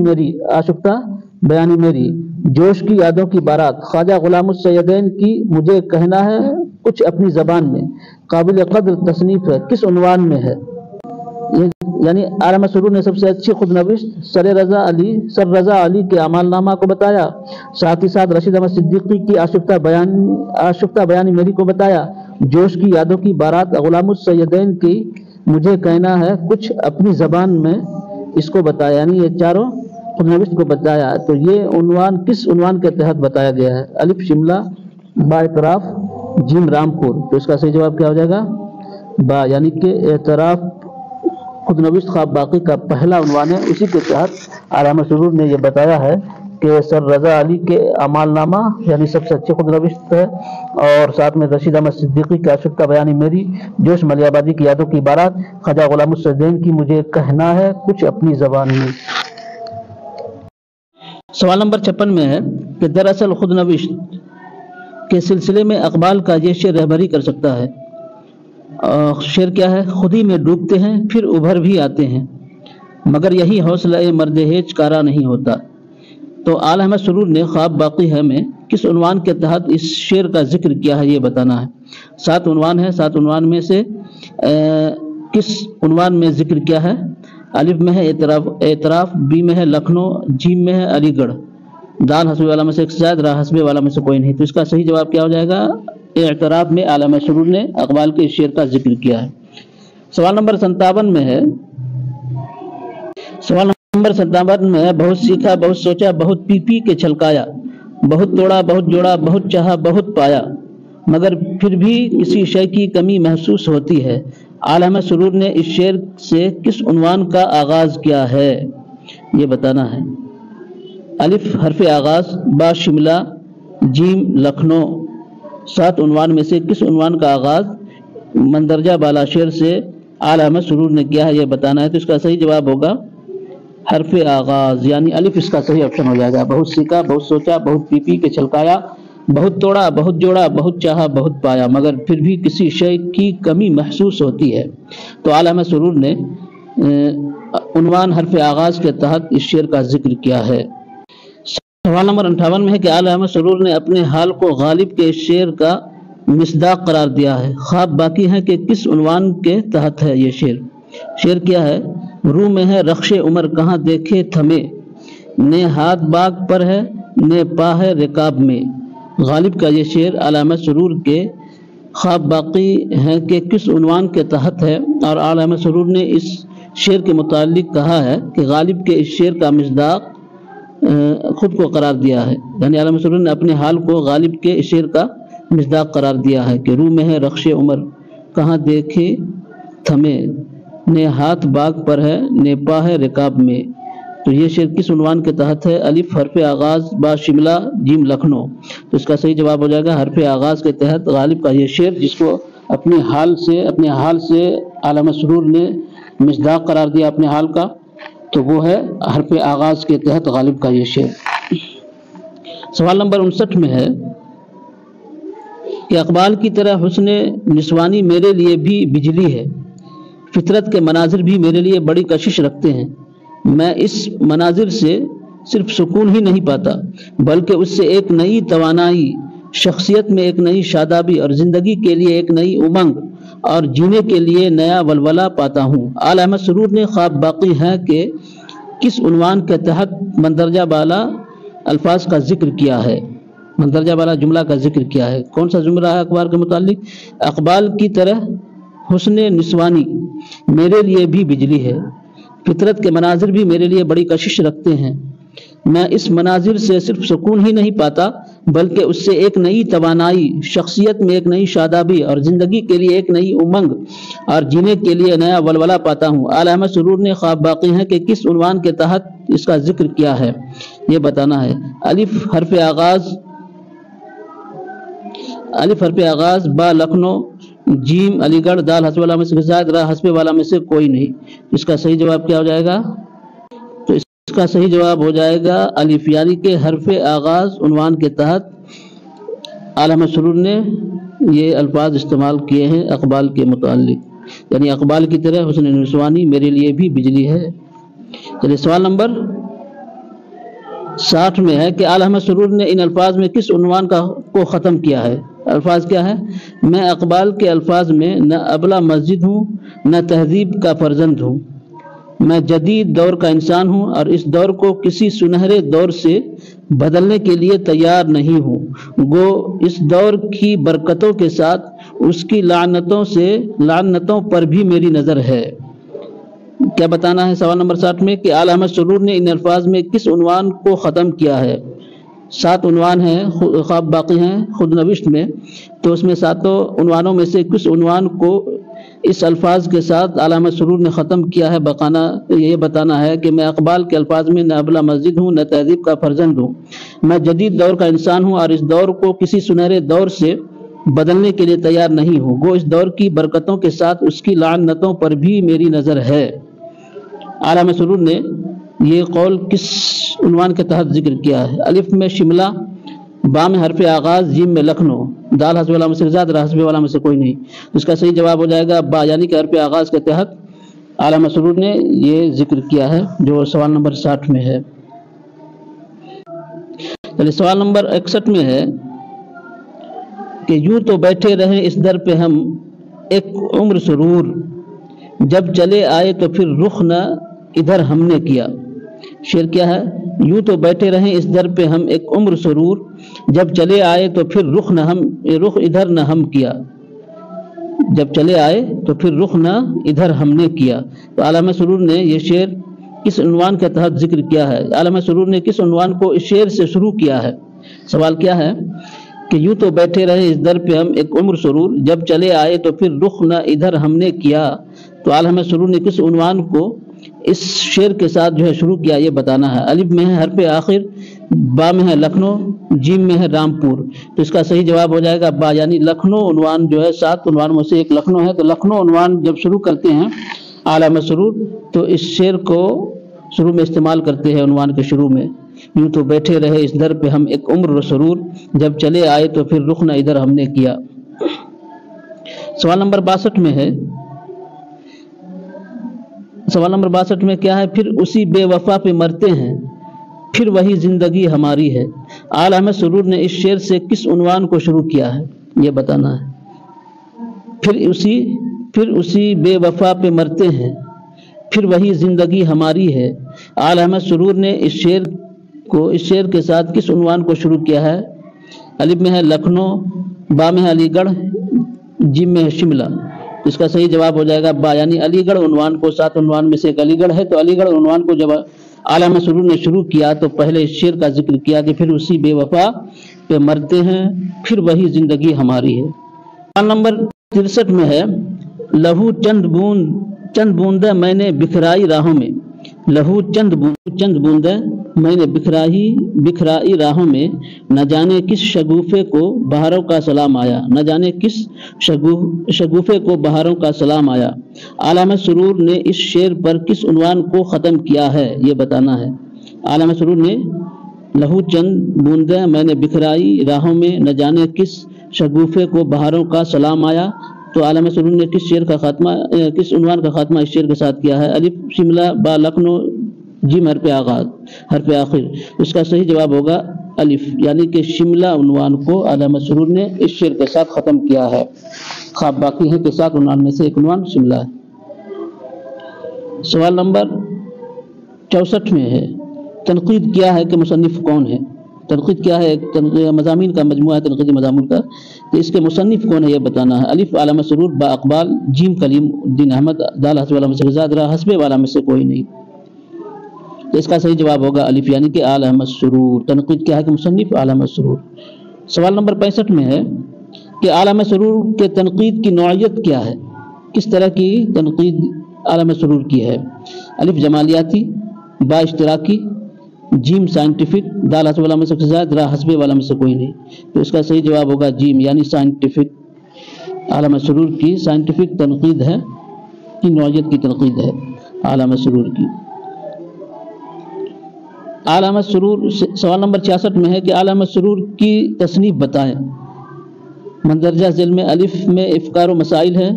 [SPEAKER 1] میری، جوش کی یادوں کی بارات، خواجہ غلام السیدین کی مجھے کہنا ہے کچھ اپنی زبان میں، قابل قدر تصنیف ہے، کس عنوان میں ہے؟ یعنی علامہ سرور نے سب سے اچھی خود نوشت سر رضا علی کے اعمال نامہ کو بتایا، ساتھ ہی ساتھ رشید احمد صدیقی کی آشفتہ بیانی میری کو بتایا، جوش کی یادوں کی بارات غلام السیدین کی مجھے کہنا ہے کچھ اپنی زبان میں، اس کو بتایا، یعنی یہ چاروں خود نوشت کو بتایا۔ تو یہ عنوان کس عنوان کے تحت بتایا گیا ہے؟ الف شملہ، با اعتراف، جیم رامپور، تو اس کا صحیح جواب کیا ہو جائے گا؟ با، یعنی کہ اعتراف خود نوشت خواب باقی کا پہلا عنوان ہے، اسی کے تحت علامہ سرور نے یہ بتایا ہے کہ سر رضا علی کے اعمال نامہ یعنی سب سے اچھی خود نوشت ہے، اور ساتھ میں رشید احمد صدیقی کی آشفتہ بیانی میری، جوش ملی آبادی کی یادوں کی بارات، خواجہ غلام السیدین کی مجھے کہنا ہے کچھ اپنی زبان میں۔ سوال نمبر 56 میں ہے کہ دراصل خود نوشت کے سلسلے میں اقبال کا یہ شعر رہبری کر سکتا ہے۔ شعر کیا ہے؟ خود ہی میں ڈوبتے ہیں پھر ابھر بھی آتے ہیں، مگر یہی حوصلہ مرد ہیچ کارا نہیں ہوتا۔ تو علامہ سرور نے خواب باقی ہے میں کس عنوان کے تحت اس شعر کا ذکر کیا ہے یہ بتانا ہے۔ 7 عنوان ہے، 7 عنوان میں سے کس عنوان میں ذکر کیا ہے؟ الف میں ہے اعتراف، بی میں ہے لکھنؤ، جیم میں ہے علی گڑھ، دال حسب والا میں سے ایک زائد، را حسب والا میں سے کوئی نہیں، تو اس کا صحیح جواب کیا ہو جائے گا؟ اعتراف میں علامہ سرور نے اقبال کے شعر کا ذکر کیا ہے۔ سوال نمبر 57 میں ہے، بہت سیکھا بہت سوچا بہت پی پی کے چھلکایا، بہت توڑا بہت جوڑا بہت چاہا بہت پایا، مگر پھر بھی کسی شے کی کمی محسوس ہوتی ہے۔ علامہ سرور نے اس شعر سے کس عنوان کا آغاز کیا ہے یہ بتانا ہے۔ الف حرف آغاز، با شملہ، جیم لکھنؤ، 7 عنوان میں سے کس عنوان کا آغاز مندرجہ بالا شعر سے اعلی احمد سرور نے کیا ہے یہ بتانا ہے۔ تو اس کا صحیح جواب ہوگا حرف آغاز، یعنی الف اس کا صحیح آپشن ہو جائے گا۔ بہت سیکھا، بہت سوچا، بہت پی پی کے چھلکایا، بہت توڑا، بہت جوڑا، بہت چاہا، بہت پایا، مگر پھر بھی کسی شے کی کمی محسوس ہوتی ہے۔ تو اعلی احمد سرور نے عنوان حرف آغاز کے تحت اس شعر کا ذکر کیا ہے۔ سوال نمبر 58 میں ہے کہ اعلی احمد سرور نے اپنے حال کو غالب کے شعر کا مصداق قرار دیا ہے۔ خواب باقی ہیں کہ کس عنوان کے تحت ہے یہ شعر؟ شعر کیا ہے؟ روح میں ہے رخش عمر کہاں دیکھے تھمے، نے ہاتھ باغ پر ہے نے پا ہے رکاب میں۔ غالب کا یہ شعر اعلی احمد سرور کے خواب باقی ہیں کہ کس عنوان کے تحت ہے، اور اعلی احمد سرور نے اس شعر کے متعلق کہا ہے کہ غالب کے اس شعر کا مصداق خود کو قرار دیا ہے، یعنی اعلی احمد سرور نے اپنے حال کو غالب کے اس شعر کا مصداق قرار دیا ہے کہ روح میں ہے رخش عمر کہاں دیکھے تھمے، نے ہاتھ باغ پر ہے نے پا ہے رکاب میں۔ تو یہ شعر کس عنوان کے تحت ہے؟ الف حرف آغاز، با شملہ، جیم لکھنؤ۔ تو اس کا صحیح جواب ہو جائے گا حرف آغاز کے تحت غالب کا یہ شعر، جس کو اپنے حال سے اعلی احمد سرور نے مصداق قرار دیا اپنے حال کا، تو وہ ہے حرف آغاز کے تحت غالب کا یہ شعر۔ سوال نمبر 59 میں ہے کہ اقبال کی طرح حسن نسوانی میرے لیے بھی بجلی ہے، فطرت کے مناظر بھی میرے لیے بڑی کشش رکھتے ہیں، میں اس مناظر سے صرف سکون ہی نہیں پاتا بلکہ اس سے ایک نئی توانائی، شخصیت میں ایک نئی شادابی اور زندگی کے لیے ایک نئی امنگ اور جینے کے لیے نیا ولولہ پاتا ہوں۔ اعلی احمد سرور نے خواب باقی ہے کہ کس عنوان کے تحت مندرجہ بالا الفاظ کا ذکر کیا ہے، مندرجہ بالا جملہ کا ذکر کیا ہے؟ کون سا جملہ ہے اقبال کے متعلق؟ اقبال کی طرح حسن نسوانی میرے لیے بھی بجلی ہے، فطرت کے مناظر بھی میرے لیے بڑی کشش رکھتے ہیں، میں اس مناظر سے صرف سکون ہی نہیں پاتا بلکہ اس سے ایک نئی توانائی، شخصیت میں ایک نئی شادابی اور زندگی کے لیے ایک نئی امنگ اور جینے کے لیے نیا ولولہ پاتا ہوں۔ اعلی احمد سرور نے خواب باقی ہیں کہ کس عنوان کے تحت اس کا ذکر کیا ہے یہ بتانا ہے۔ الف حرف آغاز، با لکھنؤ، جیم علی گڑھ، دال حسب والا میں سے زائد، را حسب والا میں سے کوئی نہیں۔ اس کا صحیح جواب کیا ہو جائے گا؟ تو اس کا صحیح جواب ہو جائے گا الف، یعنی کہ حرف آغاز عنوان کے تحت اعلی احمد سرور نے یہ الفاظ استعمال کیے ہیں اقبال کے متعلق، یعنی اقبال کی طرح حسن نسوانی میرے لیے بھی بجلی ہے۔ چلیے سوال نمبر 60 میں ہے کہ اعلی احمد سرور نے ان الفاظ میں کس عنوان کو ختم کیا ہے؟ الفاظ کیا ہے؟ میں اقبال کے الفاظ میں نہ ابلا مسجد ہوں نہ تہذیب کا فرزند ہوں، میں جدید دور کا انسان ہوں اور اس دور کو کسی سنہرے دور سے بدلنے کے لیے تیار نہیں ہوں، گو اس دور کی برکتوں کے ساتھ اس کی لعنتوں پر بھی میری نظر ہے۔ کیا بتانا ہے سوال نمبر 60 میں کہ اعلی احمد سرور نے ان الفاظ میں کس عنوان کو ختم کیا ہے؟ 7 عنوان ہیں، خواب باقی ہیں خود نوشت میں، تو اس میں 7 عنوانوں میں سے کس عنوان کو اس الفاظ کے ساتھ اعلی احمد سرور نے ختم کیا ہے؟ یہ بتانا ہے کہ میں اقبال کے الفاظ میں نہ ابلا مسجد ہوں نہ تہذیب کا فرزند ہوں، میں جدید دور کا انسان ہوں اور اس دور کو کسی سنہرے دور سے بدلنے کے لیے تیار نہیں ہوں، گو اس دور کی برکتوں کے ساتھ اس کی لعنتوں پر بھی میری نظر ہے۔ اعلی احمد سرور نے یہ قول کس عنوان کے تحت ذکر کیا ہے؟ الف میں شملہ، با میں حرف آغاز، جیم میں لکھنؤ، دال حسب والا میں سے زائد، را حسب والا میں سے کوئی نہیں۔ اس کا صحیح جواب ہو جائے گا با، یعنی کہ حرف آغاز کے تحت اعلی احمد سرور نے یہ ذکر کیا ہے جو سوال نمبر 60 میں ہے۔ چلیے سوال نمبر 61 میں ہے کہ یوں تو بیٹھے رہے اس در پہ ہم ایک عمر سرور، جب چلے آئے تو پھر رخ نہ ادھر ہم نے کیا۔ شعر کیا ہے؟ یوں تو بیٹھے رہیں اس در پہ ہم ایک عمر سرور، جب چلے آئے تو پھر رخ ادھر نہ ہم کیا، جب چلے آئے تو پھر رخ نہ ادھر ہم نے کیا۔ تو اعلی احمد سرور نے یہ شعر کس عنوان کے تحت ذکر کیا ہے؟ اعلی احمد سرور نے کس عنوان کو اس شعر سے شروع کیا ہے؟ سوال کیا ہے کہ یوں تو بیٹھے رہے اس در پہ ہم ایک عمر سرور، جب چلے آئے تو پھر رخ نہ ادھر ہم نے کیا۔ تو اعلی احمد سرور نے کس عنوان کو اس شعر کے ساتھ جو ہے شروع کیا یہ بتانا ہے۔ الف میں ہے حرف آخر، با میں ہے لکھنؤ، جیم میں ہے رامپور، تو اس کا صحیح جواب ہو جائے گا با، یعنی لکھنؤ عنوان جو ہے 7 عنوان میں سے ایک لکھنؤ ہے، تو لکھنؤ عنوان جب شروع کرتے ہیں اعلیٰ مسرور تو اس شعر کو شروع میں استعمال کرتے ہیں عنوان کے شروع میں۔ یوں تو بیٹھے رہے اس در پہ ہم ایک عمر سرور، جب چلے آئے تو پھر رخ نہ ادھر ہم نے کیا۔ سوال نمبر 62 میں ہے، سوال نمبر 62 میں کیا ہے؟ پھر اسی بے وفا پہ مرتے ہیں، پھر وہی زندگی ہماری ہے۔ اعلیٰ احمد سرور نے اس شعر سے کس عنوان کو شروع کیا ہے یہ بتانا ہے۔ پھر اسی بے وفا پہ مرتے ہیں، پھر وہی زندگی ہماری ہے۔ اعلیٰ احمد سرور نے اس شعر کے ساتھ کس عنوان کو شروع کیا ہے؟ الف میں ہے لکھنؤ، با میں ہے علی گڑھ، جیم میں ہے شملہ، اس کا صحیح جواب ہو جائے گا با، یعنی علی گڑھ عنوان کو 7 عنوان میں سے ایک علی گڑھ ہے، تو علی گڑھ عنوان کو جب اعلیٰ احمد سرور نے شروع کیا تو پہلے اس شعر کا ذکر کیا کہ پھر اسی بے وفا پہ مرتے ہیں، پھر وہی زندگی ہماری ہے۔ سوال نمبر 63 میں ہے، لہو چند بوندیں میں نے بکھرائی راہوں میں، لہو چند بوندیں میں نے بکھرائی راہوں میں، نہ جانے کس شگوفے کو بہاروں کا سلام آیا، نہ جانے کس شگوفے کو بہاروں کا سلام آیا۔ اعلیٰ احمد سرور نے اس شعر پر کس عنوان کو ختم کیا ہے یہ بتانا ہے۔ اعلیٰ احمد سرور نے لہو چند بوندیں میں نے بکھرائی راہوں میں، نہ جانے کس شگوفے کو بہاروں کا سلام آیا، تو اعلیٰ احمد سرور نے کس عنوان کا خاتمہ اس شعر کے ساتھ کیا ہے؟ الف شملہ، با لکھنؤ، جیم حرف آخر، اس کا صحیح جواب ہوگا الف، یعنی کہ شملہ عنوان کو اعلیٰ احمد سرور نے اس شعر کے ساتھ ختم کیا ہے۔ خواب باقی ہے کہ 7 عنوان میں سے ایک عنوان شملہ ہے۔ سوال نمبر 64 میں ہے، تنقید کیا ہے کہ مصنف کون ہے؟ تنقید کیا ہے؟ مضامین کا مجموعہ ہے تنقیدی مضامین کا، تو اس کے مصنف کون ہے یہ بتانا ہے۔ الف اعلیٰ احمد سرور، با اقبال، جیم کلیم الدین احمد، دال حسب والا میں سے زاد رہا، حسب والا میں سے کوئی نہیں، تو اس کا صحیح جواب ہوگا الف، یعنی کہ اعلیٰ احمد سرور۔ تنقید کیا ہے کہ مصنف اعلیٰ احمد سرور۔ سوال نمبر 65 میں ہے کہ اعلیٰ احمد سرور کے تنقید کی نوعیت کیا ہے؟ کس طرح کی تنقید اعلیٰ احمد سرور کی ہے؟ الف جمالیاتی، با اشتراکی، جیم سائنٹیفک، دال حسب والا میں سے زائد، را حسب والا میں سے کوئی نہیں، تو اس کا صحیح جواب ہوگا جیم، یعنی سائنٹیفک۔ اعلیٰ احمد سرور کی سائنٹیفک تنقید ہے، کی نوعیت کی تنقید ہے اعلیٰ احمد سرور کی۔ اعلیٰ احمد سرور، سوال نمبر 66 میں ہے کہ اعلیٰ احمد سرور کی تصنیف بتائیں۔ مندرجہ ذیل میں الف میں افکار و مسائل ہے،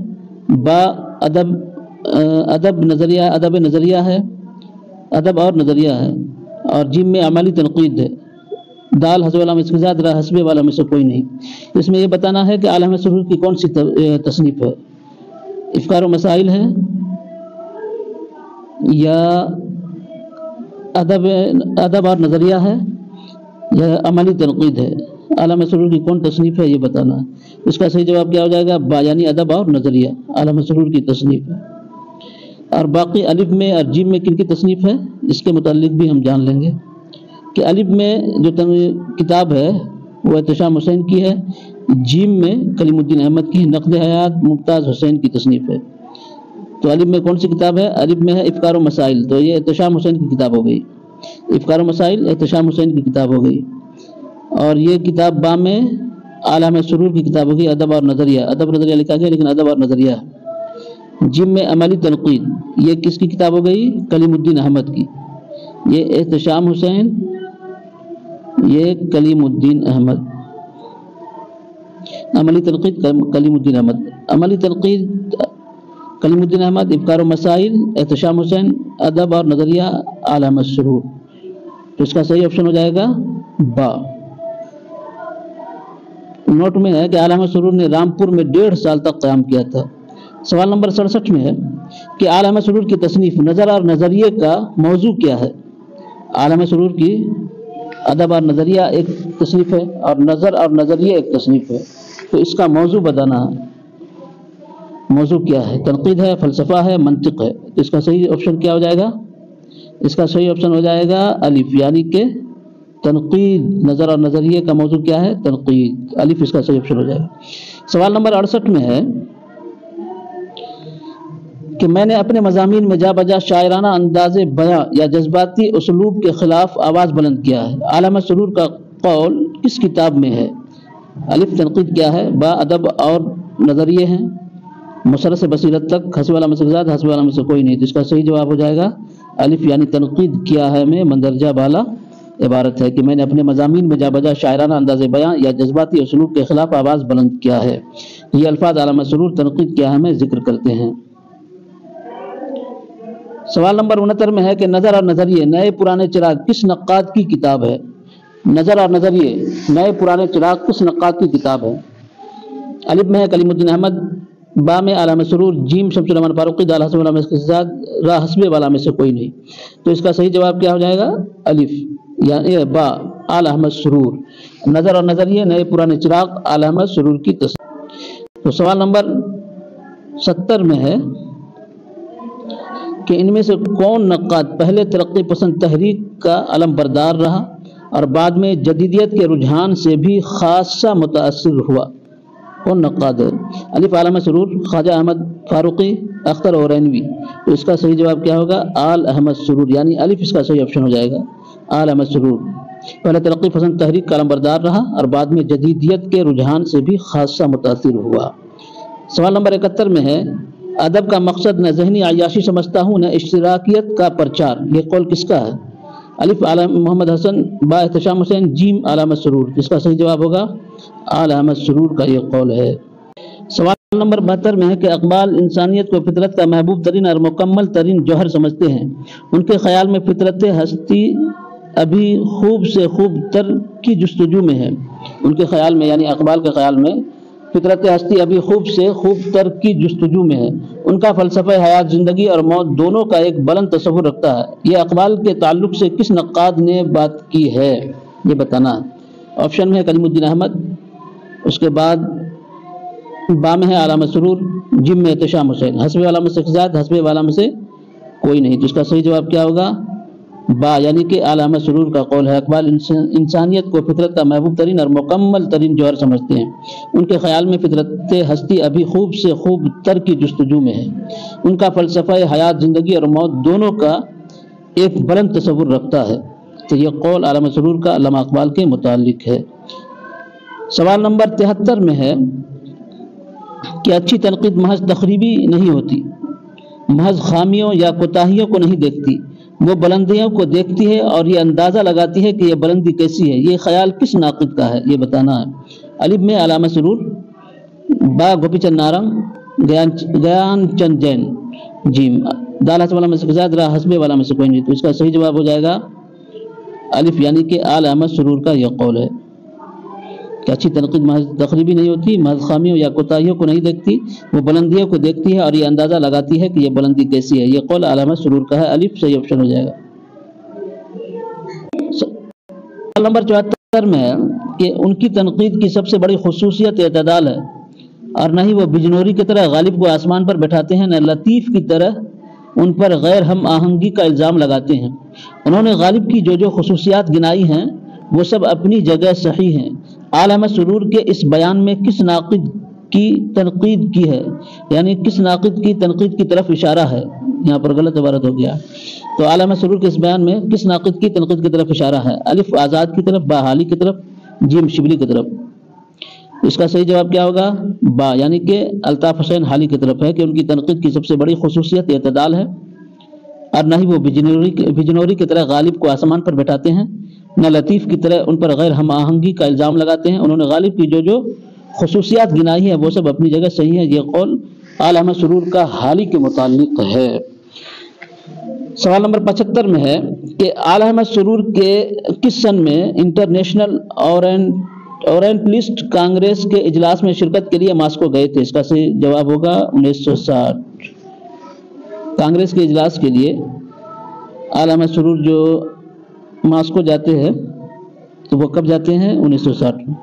[SPEAKER 1] با ادب نظریہ ہے، ادب اور نظریہ ہے، اور جیم میں عملی تنقید ہے، دال حسب والا میں سے زاد، را حسب والا میں سے کوئی نہیں۔ اس میں یہ بتانا ہے کہ اعلیٰ احمد سرور کی کون سی تصنیف ہے، افکار و مسائل ہے یا ادب اور نظریہ ہے یا عملی تنقید ہے؟ اعلیٰ احمد سرور کی کون تصنیف ہے یہ بتانا ہے۔ اس کا صحیح جواب کیا ہو جائے گا با، یعنی ادب اور نظریہ اعلیٰ احمد سرور کی تصنیف ہے۔ اور باقی الف میں اور جیم میں کن کی تصنیف ہے اس کے متعلق بھی ہم جان لیں گے کہ الف میں جو کتاب ہے وہ احتشام حسین کی ہے، جیم میں کلیم الدین احمد کی، نقد حیات ممتاز حسین کی تصنیف ہے۔ تو الف میں کون سی کتاب ہے؟ الف میں ہے افکار و مسائل، تو یہ احتشام حسین کی کتاب ہو گئی، افکار و مسائل احتشام حسین کی کتاب ہو گئی۔ اور یہ کتاب با میں اعلیٰ احمد سرور کی کتاب ہوگی، ادب اور نظریہ، ادب نظریہ لکھا گیا لیکن ادب اور نظریہ ہے۔ جیم میں عملی تنقید، یہ کس کی کتاب ہو گئی؟ کلیم الدین احمد کی، یہ احتشام حسین، یہ کلیم الدین احمد۔ عملی تنقید کلیم الدین احمد، عملی تنقید کلیم الدین احمد، افکار و مسائل احتشام حسین، ادب اور نظریہ اعلیٰ احمد سرور، تو اس کا صحیح آپشن ہو جائے گا با۔ نوٹ میں ہے کہ اعلیٰ احمد سرور نے رامپور میں 1.5 سال تک قیام کیا تھا۔ سوال نمبر 67 میں ہے کہ اعلیٰ احمد سرور کی تصنیف نظر اور نظریے کا موضوع کیا ہے؟ اعلیٰ احمد سرور کی ادب اور نظریہ ایک تصنیف ہے اور نظر اور نظریہ ایک تصنیف ہے، تو اس کا موضوع بتانا ہے، موضوع کیا ہے؟ تنقید ہے، فلسفہ ہے، منطق ہے، تو اس کا صحیح آپشن کیا ہو جائے گا؟ اس کا صحیح آپشن ہو جائے گا الف، یعنی کہ تنقید، نظر اور نظریے کا موضوع کیا ہے؟ تنقید، الف اس کا صحیح آپشن ہو جائے گا۔ سوال نمبر 68 میں ہے کہ میں نے اپنے مضامین میں جا بجا شاعرانہ انداز بیاں یا جذباتی اسلوب کے خلاف آواز بلند کیا ہے۔ علامہ سرور کا قول کس کتاب میں ہے؟ الف تنقید کیا ہے، با ادب اور نظریے ہیں، مسرت سے بصیرت تک، حسب علامہ سے زیادہ، حسب علامہ سے کوئی نہیں۔ تو اس کا صحیح جواب ہو جائے گا الف، یعنی تنقید کیا ہے میں مندرجہ بالا عبارت ہے کہ میں نے اپنے مضامین میں جا بجا شاعرانہ انداز بیاں یا جذباتی اسلوب کے خلاف آواز بلند کیا ہے۔ یہ الفاظ علامہ سرور تنقید کیا ہے میں ذکر کرتے ہیں۔ سوال نمبر 69 میں ہے کہ نظر اور نظریے نئے پرانے چراغ کس نقاد کی کتاب ہے؟ نظر اور نظریے نئے پرانے چراغ کس نقاد کی کتاب ہے؟ الف میں ہے کلیم الدین احمد، با میں علامہ سرور، جیم شمس الرحمن فاروقی، دال حسب علامہ کے ساتھ، را حسب والا میں سے کوئی نہیں۔ تو اس کا صحیح جواب کیا ہو جائے گا؟ الف، یعنی با آل احمد سرور۔ نظر اور نظریے نئے پرانے چراغ آل احمد سرور کی تصنیف۔ تو سوال نمبر 70 میں ہے کہ ان میں سے کون نقاد پہلے ترقی پسند تحریک کا علم بردار رہا اور بعد میں جدیدیت کے رجحان سے بھی خاصا متاثر ہوا؟ کون نقاد ہے؟ الف علامہ سرور، خواجہ احمد فاروقی، اختر اورینوی۔ تو اس کا صحیح جواب کیا ہوگا؟ آل احمد سرور، یعنی الف اس کا صحیح آپشن ہو جائے گا، آل احمد سرور پہلے ترقی پسند تحریک کا علم بردار رہا اور بعد میں جدیدیت کے رجحان سے بھی خاصا متاثر ہوا۔ سوال نمبر 71 میں ہے ادب کا مقصد نہ ذہنی عیاشی سمجھتا ہوں نہ اشتراکیت کا پرچار، یہ قول کس کا ہے؟ الف علامہ محمد حسن، با احتشام حسین، جیم علامہ سرور۔ اس کا صحیح جواب ہوگا آل احمد سرور کا یہ قول ہے۔ سوال نمبر 72 میں ہے کہ اقبال انسانیت کو فطرت کا محبوب ترین اور مکمل ترین جوہر سمجھتے ہیں، ان کے خیال میں فطرت ہستی ابھی خوب سے خوب تر کی جستجو میں ہے۔ ان کے خیال میں، یعنی اقبال کے خیال میں، فطرت ہستی ابھی خوب سے خوب تر کی جستجو میں ہے۔ ان کا فلسفہ حیات، زندگی اور موت دونوں کا ایک بلند تصور رکھتا ہے۔ یہ اقبال کے تعلق سے کس نقاد نے بات کی ہے؟ یہ بتانا ہے۔ آپشن میں ہے کلیم الدین احمد، اس کے بعد با میں ہے علامہ سرور، جیم میں احتشام حسین، حسب علامہ سے زیادہ، حسب علامہ سے کوئی نہیں۔ تو اس کا صحیح جواب کیا ہوگا؟ با، یعنی کہ علامہ سرور کا قول ہے اقبال انسانیت کو فطرت کا محبوب ترین اور مکمل ترین جوہر سمجھتے ہیں۔ ان کے خیال میں فطرت ہستی ابھی خوب سے خوب تر کی جستجو میں ہے۔ ان کا فلسفہ حیات، زندگی اور موت دونوں کا ایک بلند تصور رکھتا ہے۔ تو یہ قول علامہ سرور کا علامہ اقبال کے متعلق ہے۔ سوال نمبر 73 میں ہے کہ اچھی تنقید محض تخریبی نہیں ہوتی، محض خامیوں یا کوتاہیوں کو نہیں دیکھتی، وہ بلندیوں کو دیکھتی ہے اور یہ اندازہ لگاتی ہے کہ یہ بلندی کیسی ہے۔ یہ خیال کس ناقد کا ہے؟ یہ بتانا ہے۔ الف میں علامہ سرور، با گوپی چند نارنگ، گیان چند جین، جیم دال حسب علامہ سے زیادہ، را حسب علامہ سے کوئی نہیں۔ تو اس کا صحیح جواب ہو جائے گا الف، یعنی کہ آل احمد سرور کا یہ قول ہے کہ اچھی تنقید محض تخریبی نہیں ہوتی، محض خامیوں یا کوتاہیوں کو نہیں دیکھتی، وہ بلندیوں کو دیکھتی ہے اور یہ اندازہ لگاتی ہے کہ یہ بلندی کیسی ہے۔ یہ قول آل احمد سرور کا ہے، الف صحیح آپشن ہو جائے گا۔ سوال نمبر 74 میں ہے کہ ان کی تنقید کی سب سے بڑی خصوصیت اعتدال ہے اور نہ ہی وہ بجنوری کی طرح غالب کو آسمان پر بٹھاتے ہیں، نہ لطیف کی طرح ان پر غیر ہم آہنگی کا الزام لگاتے ہیں۔ انہوں نے غالب کی جو خصوصیات گنائی ہیں وہ سب اپنی جگہ صحیح ہیں۔ آل احمد سرور کے اس بیان میں کس ناقد کی تنقید کی ہے، یعنی کس ناقد کی تنقید کی طرف اشارہ ہے؟ یہاں پر غلط عبارت ہو گیا۔ تو آل احمد سرور کے اس بیان میں کس ناقد کی تنقید کی طرف اشارہ ہے؟ الف آزاد کی طرف، با حالی کی طرف، جیم شبلی کی طرف۔ اس کا صحیح جواب کیا ہوگا؟ با، یعنی کہ الطاف حسین حالی کی طرف ہے کہ ان کی تنقید کی سب سے بڑی خصوصیت اعتدال ہے اور نہ ہی وہ بجنوری کی طرح غالب کو آسمان پر بٹھاتے ہیں، نہ لطیف کی طرح ان پر غیر ہم آہنگی کا الزام لگاتے ہیں۔ انہوں نے غالب کی جو خصوصیات گنائی ہیں وہ سب اپنی جگہ صحیح ہیں۔ یہ قول آل احمد سرور کا حالی کے متعلق ہے۔ سوال نمبر 75 میں ہے کہ آل احمد سرور کے کس سن میں انٹرنیشنل اورینٹلسٹ کانگریس کے اجلاس میں شرکت کے لیے ماسکو گئے تھے؟ اس کا صحیح جواب ہوگا 1960۔ کانگریس کے اجلاس کے لیے آل احمد سرور جو ماسکو جاتے ہیں تو وہ کب جاتے ہیں؟ 1960 میں۔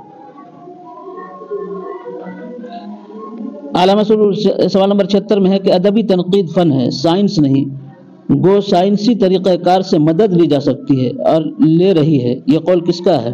[SPEAKER 1] آل احمد سرور سوال نمبر 76 میں ہے کہ ادبی تنقید فن ہے، سائنس نہیں، گو سائنسی طریقہ کار سے مدد لی جا سکتی ہے اور لے رہی ہے، یہ قول کس کا ہے؟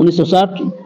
[SPEAKER 1] 1960,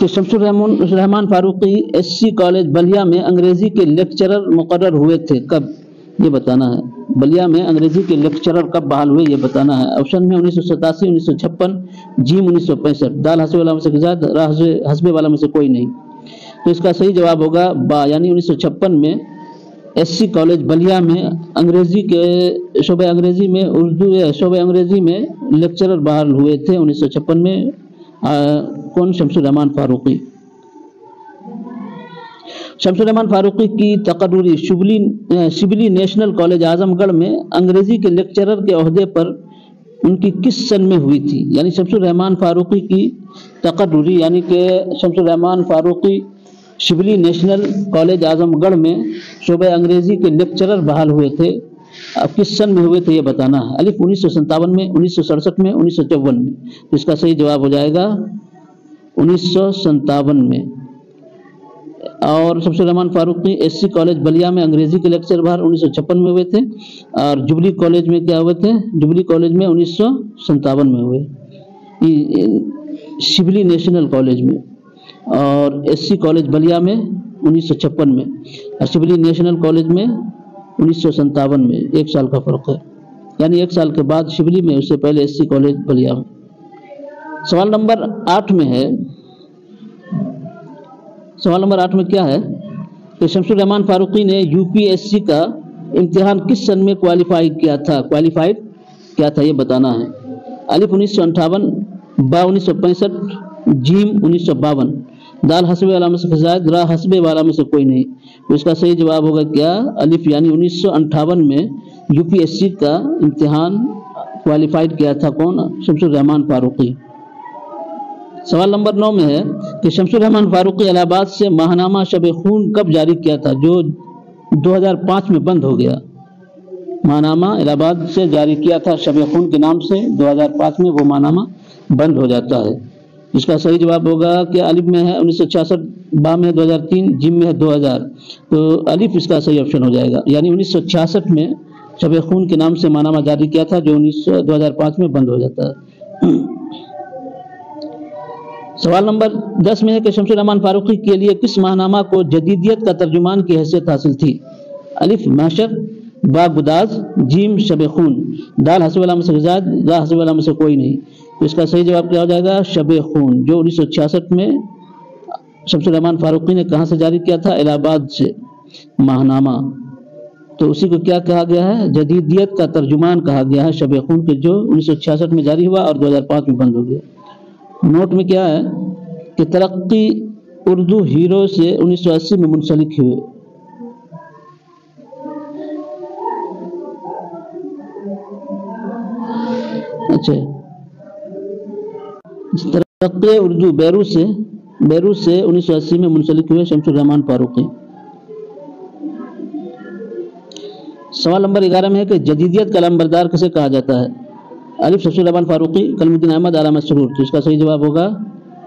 [SPEAKER 1] کہ شمس الرحمان فاروقی SC کالج بلیا میں انگریزی کے لیکچرر مقرر ہوئے تھے کب؟ یہ بتانا ہے۔ بلیا میں انگریزی کے لیکچرر کب بحال ہوئے یہ بتانا ہے۔ آپشن میں 1987، 1956، جیم 1965، دال حسبے والا میں سے زائد، را حسبے والا میں سے کوئی نہیں۔ تو اس کا صحیح جواب ہوگا با، یعنی 1956 میں SC کالج بلیا میں انگریزی کے شعبہ انگریزی میں شعبہ انگریزی میں لیکچرر بحال ہوئے تھے 1956 میں۔ کون؟ شمس الرحمان فاروقی۔ شمس الرحمان فاروقی کی تقرری شبلی نیشنل کالج اعظم گڑھ میں انگریزی کے لیکچرر کے عہدے پر ان کی کس سن میں ہوئی تھی؟ یعنی شمس الرحمان فاروقی کی تقرری، یعنی کہ شمس الرحمان فاروقی شبلی نیشنل کالج اعظم گڑھ میں شعبہ انگریزی کے لیکچرر بحال ہوئے تھے، اب کس سن میں ہوئے تھے یہ بتانا ہے۔ الف 1957 میں، 1967 میں، 1954 میں۔ تو اس کا صحیح جواب ہو جائے گا 1957 میں۔ اور شمس الرحمان فاروقی SC کالج بلیا میں انگریزی کے لیکچر بحال 1956 میں ہوئے تھے، اور جبلی کالج میں کیا ہوئے تھے؟ جبلی کالج میں 1957 میں ہوئے، شبلی نیشنل کالج میں، اور SC کالج بلیا میں 1956 میں، اور شبلی نیشنل کالج میں 1957 میں۔ 1 سال کا فرق ہے، یعنی 1 سال کے بعد شبلی میں، اس سے پہلے SC کالج بلیا میں۔ سوال نمبر 8 میں ہے، سوال نمبر 8 میں کیا ہے کہ شمس الرحمان فاروقی نے UPSC کا امتحان کس سن میں کوالیفائیڈ کیا تھا یہ بتانا ہے۔ الف 1958، با 1965، جیم 1952، دال حسبے والا میں سے زائد، را حسبے والا میں سے کوئی نہیں۔ تو اس کا صحیح جواب ہوگا کیا؟ الف، یعنی 1958 میں UPSC کا امتحان کوالیفائیڈ کیا تھا کون؟ شمس الرحمان فاروقی۔ سوال نمبر 9 میں ہے کہ شمس الرحمان فاروقی الہ آباد سے ماہنامہ شب خون کب جاری کیا تھا جو 2005 میں بند ہو گیا؟ ماہنامہ الہ آباد سے جاری کیا تھا شب خون کے نام سے، 2005 میں وہ ماہنامہ بند ہو جاتا ہے۔ اس کا صحیح جواب ہوگا کہ الف میں ہے 1966، با میں 2003، جیم میں ہے 2000۔ تو الف اس کا صحیح آپشن ہو جائے گا، یعنی 1966 میں شب خون کے نام سے ماہنامہ جاری کیا تھا جو 2005 میں بند ہو جاتا ہے۔ سوال نمبر 10 میں ہے کہ شمس الرحمان فاروقی کے لیے کس ماہنامہ کو جدیدیت کا ترجمان کی حیثیت حاصل تھی؟ الف محشر، با گداز، جیم شب خون، دال حسب والا میں سے زائد، را حسب والا میں سے کوئی نہیں۔ تو اس کا صحیح جواب کیا ہو جائے گا؟ شب خون، جو 1966 میں شمس الرحمان فاروقی نے کہاں سے جاری کیا تھا؟ الہ آباد سے ماہنامہ۔ تو اسی کو کیا کہا گیا ہے؟ جدیدیت کا ترجمان کہا گیا ہے شب خون کے، جو 1966 میں جاری ہوا اور 2005 میں بند ہو گیا۔ نوٹ میں کیا ہے کہ ترقی اردو ہیرو سے 1980 میں منسلک ہوئے۔ اچھا، ترقی اردو بیروت سے 1980 میں منسلک ہوئے شمس الرحمان فاروقی۔ سوال نمبر 11 میں ہے کہ جدیدیت کا علمبردار کسے کہا جاتا ہے؟ الف شمس الرحمان فاروقی، کلیم الدین احمد، علامہ سرور۔ تو اس کا صحیح جواب ہوگا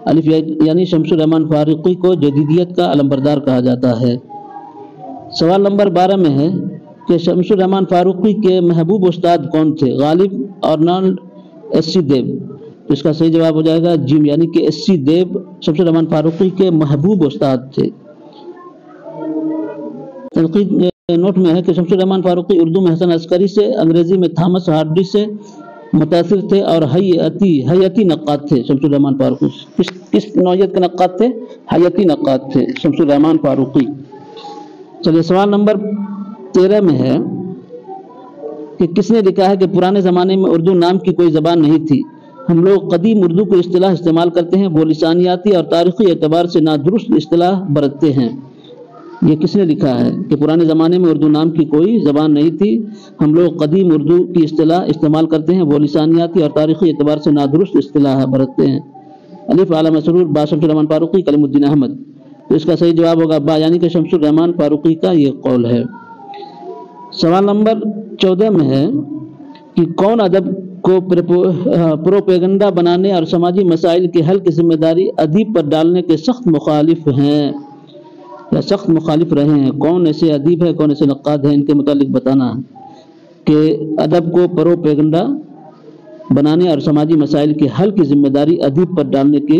[SPEAKER 1] الف، یعنی شمس الرحمان فاروقی کو جدیدیت کا علمبردار کہا جاتا ہے۔ سوال نمبر 12 میں ہے کہ شمس الرحمان فاروقی کے محبوب استاد کون تھے؟ غالب، ارنالڈ، SC دیو۔ تو اس کا صحیح جواب ہو جائے گا جیم، یعنی کہ SC دیو شمس الرحمان فاروقی کے محبوب استاد تھے۔ تنقید نوٹ میں ہے کہ شمس الرحمان فاروقی اردو میں حسن عسکری سے، انگریزی میں تھامس ہارڈی سے متاثر تھے اور حیاتی نقاد تھے۔ شمس الرحمان فاروقی کس نوعیت کے نقاد تھے؟ حیاتی نقاد تھے شمس الرحمان فاروقی۔ چلیے سوال نمبر 13 میں ہے کہ کس نے لکھا ہے کہ پرانے زمانے میں اردو نام کی کوئی زبان نہیں تھی، ہم لوگ قدیم اردو کو اصطلاح استعمال کرتے ہیں، وہ لسانیاتی اور تاریخی اعتبار سے نادرست اصطلاح برتتے ہیں۔ یہ کس نے لکھا ہے کہ پرانے زمانے میں اردو نام کی کوئی زبان نہیں تھی، ہم لوگ قدیم اردو کی اصطلاح استعمال کرتے ہیں، وہ لسانیاتی اور تاریخی اعتبار سے نادرست اصطلاح برتتے ہیں؟ الف علامہ سرور، با شمس الرحمان فاروقی، کلیم الدین احمد۔ تو اس کا صحیح جواب ہوگا با، یعنی کہ شمس الرحمان فاروقی کا یہ قول ہے۔ سوال نمبر 14 میں ہے کہ کون ادب کو پروپیگنڈا بنانے اور سماجی مسائل کے حل کی ذمہ داری ادیب پر ڈالنے کے سخت مخالف ہیں یا سخت مخالف رہے ہیں؟ کون ایسے ادیب ہے، کون ایسے نقاد ہیں، ان کے متعلق بتانا ہے کہ ادب کو پروپیگنڈا بنانے اور سماجی مسائل کے حل کی ذمہ داری ادیب پر ڈالنے کے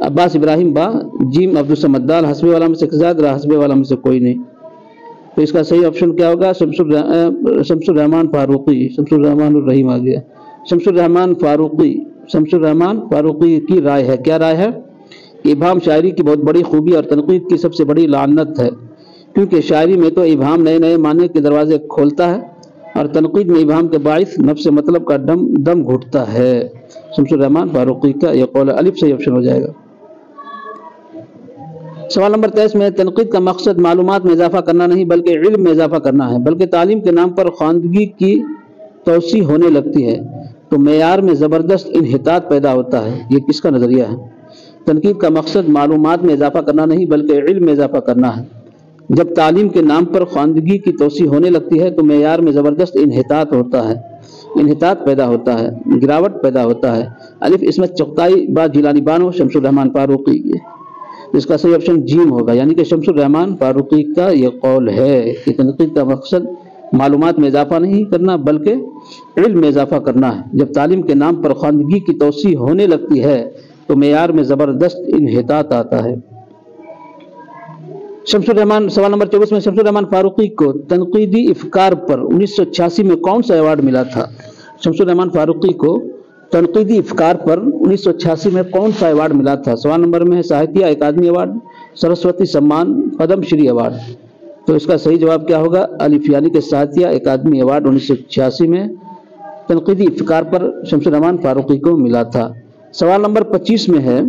[SPEAKER 1] عباس ابراہیم با، جیم عبدالصمد، دال حسبے والا میں سے زائد، را حسبے والا میں سے کوئی نہیں. تو اس کا صحیح آپشن کیا ہوگا؟ شمس الرحمان فاروقی. شمس الرحمان الرحیم آ گیا. شمس الرحمان فاروقی کی رائے ہے. کیا رائے ہے؟ کہ ابہام شاعری کی بہت بڑی خوبی اور تنقید کی سب سے بڑی لعنت ہے، کیونکہ شاعری میں تو ابہام نئے نئے معنی کے دروازے کھولتا ہے اور تنقید میں ابہام کے باعث نفس مطلب کا دم گھٹتا ہے. شمس الرحمان فاروقی کا یہ قول ہے. الف صحیح آپشن ہو جائے گا. سوال نمبر 23 میں تنقید کا مقصد معلومات میں اضافہ کرنا نہیں بلکہ علم میں اضافہ کرنا ہے، بلکہ تعلیم کے نام پر خواندگی کی توسیع ہونے لگتی ہے تو معیار میں زبردست انحطاط پیدا ہوتا ہے. یہ کس کا نظریہ ہے؟ تنقید کا مقصد معلومات میں اضافہ کرنا نہیں بلکہ علم میں اضافہ کرنا ہے. جب تعلیم کے نام پر خواندگی کی توسیع ہونے لگتی ہے تو معیار میں زبردست انحطاط پیدا ہوتا ہے، گراوٹ پیدا ہوتا ہے. الف عصمت چغتائی، با جیلانی بانو، شمس الرحمان فاروقی. اس کا صحیح آپشن جیم ہوگا، یعنی کہ شمس الرحمان فاروقی کا یہ قول ہے کہ تنقید کا مقصد معلومات میں اضافہ نہیں کرنا بلکہ علم میں اضافہ کرنا ہے. جب تعلیم کے نام پر خواندگی کی توسیع ہونے لگتی ہے تو معیار میں زبردست انحطاط آتا ہے. شمس الرحمان سوال نمبر 24 میں شمس الرحمان فاروقی کو تنقیدی افکار پر 1986 میں کون سا ایوارڈ ملا تھا؟ شمس الرحمان فاروقی کو تنقیدی افکار پر 1986 میں کون سا ایوارڈ ملا تھا؟ سوال نمبر میں ہے ساہتیہ اکادمی ایوارڈ، سرسوتی سمان، پدم شری ایوارڈ. تو اس کا صحیح جواب کیا ہوگا؟ الف، یعنی کہ ساہتیہ اکادمی ایوارڈ 1986 میں تنقیدی افکار پر شمس الرحمان فاروقی کو ملا تھا. سوال نمبر 25 میں ہے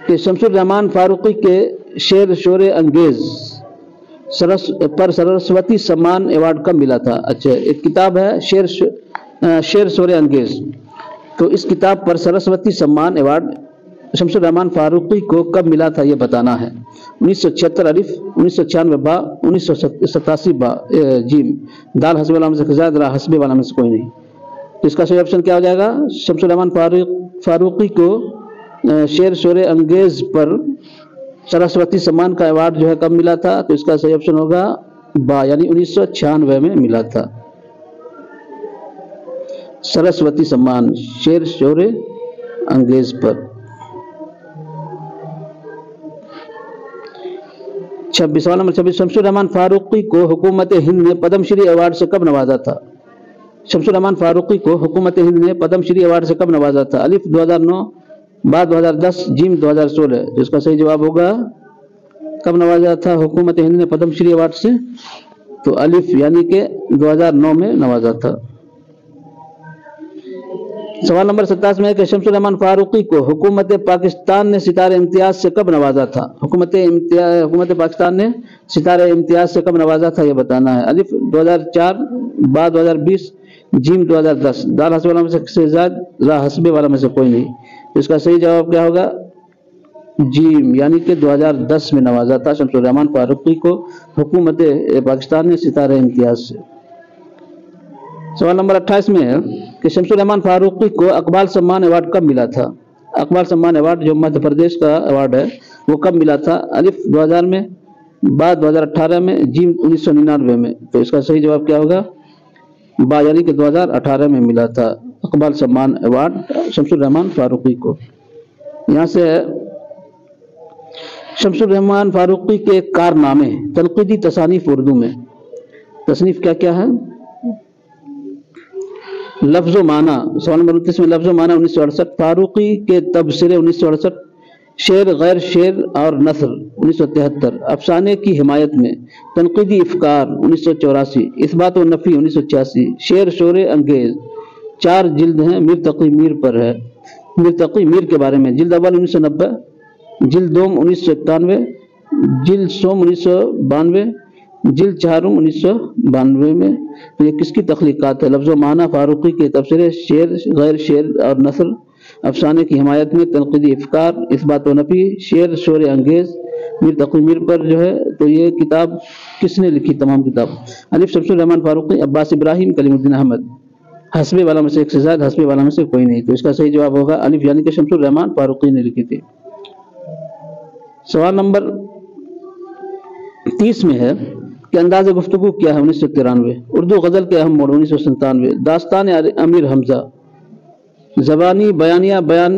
[SPEAKER 1] کہ شمس الرحمان فاروقی کے شعر شور انگیز پر سرسوتی سمان ایوارڈ کب ملا تھا؟ اچھا، ایک کتاب ہے شعر شور انگیز، تو اس کتاب پر سرسوتی سمان ایوارڈ شمس الرحمان فاروقی کو کب ملا تھا یہ بتانا ہے. 1976 الف، 1996 با، 1987 با جیم، دال حسبے والا میں سے زائد، را حسبے والا میں سے کوئی نہیں. تو اس کا صحیح آپشن کیا ہو جائے گا؟ شمس الرحمان فاروقی کو شعر شور انگیز پر سرسوتی سمان کا ایوارڈ جو ہے کب ملا تھا؟ تو اس کا صحیح آپشن ہوگا با، یعنی 1996 میں ملا تھا. سرسوتی سمان شعر شور انگیز پر. 26 سوال نمبر 26 شمس الرحمان فاروقی کو حکومت ہند نے پدم شری ایوارڈ سے کب نوازا تھا؟ شمس الرحمان فاروقی کو حکومت ہند نے پدم شری ایوارڈ سے کب نوازا تھا؟ الف 2009، با 2010، جیم 2016. تو اس کا صحیح جواب ہوگا کب نوازا تھا حکومت ہند نے پدم شری ایوارڈ سے؟ تو الف، یعنی کہ 2009 میں نوازا تھا. سوال نمبر 27 میں ہے کہ شمس الرحمان فاروقی کو حکومت پاکستان نے ستارہ امتیاز سے کب نوازا تھا؟ حکومت پاکستان نے ستارہ امتیاز سے کب نوازا تھا یہ بتانا ہے. الف 2004، با 2020، جیم 2010، دال حسبے والا میں سے زائد، را حسبے والا میں سے کوئی نہیں. اس کا صحیح جواب کیا ہوگا؟ جیم، یعنی کہ 2010 میں نوازا تھا شمس الرحمان فاروقی کو حکومت پاکستان نے ستارہ امتیاز سے. سوال نمبر 28 میں ہے کہ شمس الرحمان فاروقی کو اقبال سمان ایوارڈ کب ملا تھا؟ اقبال سمان ایوارڈ جو مدھیہ پردیش کا ایوارڈ ہے وہ کب ملا تھا؟ الف 2000 میں، با 2018 میں، جیم 1999 میں. تو اس کا صحیح جواب کیا ہوگا؟ با، یعنی کہ 2018 میں ملا تھا اقبال سمان ایوارڈ شمس الرحمان فاروقی کو. یہاں سے شمس الرحمان فاروقی کے کارنامے تنقیدی تصانیف اردو میں. تصنیف کیا کیا ہے؟ لفظ و معنی سوال نمبر 29 میں لفظ و معنی 1968، فاروقی کے تبصرے 1968، شعر غیر شعر اور نثر 1973، افسانے کی حمایت میں، تنقیدی افکار 1984، اثبات و نفی 1986، شعر شور انگیز. 4 جلد ہیں، میر تقی میر پر ہے، میر تقی میر کے بارے میں. جلد اول 1990، جلد دوم 1991، جلد سوم 1992، جلد چہارم 1992 میں. تو یہ کس کی تخلیقات ہے؟ لفظ و معنی فاروقی کے تبصرے، شعر غیر شعر اور نثر، افسانے کی حمایت میں، تنقیدی افکار، اثبات و نفی، شعر شور انگیز، میر تقی میر پر جو ہے. تو یہ کتاب کس نے لکھی؟ تمام کتاب. الف شمس الرحمان فاروقی، عباس ابراہیم، کلیم الدین احمد. حسبے والا میں سے ایک سے زائد، حسبے والا میں سے کوئی نہیں. تو اس کا صحیح جواب ہوگا الف، یعنی کہ شمس الرحمان فاروقی نے لکھی تھی. سوال نمبر 30 میں ہے کہ انداز گفتگو کیا ہے؟ 1993. اردو غزل کے اہم موڑ 1997. داستان امیر حمزہ، زبانی بیانیہ بیان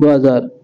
[SPEAKER 1] 2000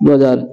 [SPEAKER 1] 2000।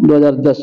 [SPEAKER 1] 2010,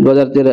[SPEAKER 1] 2013,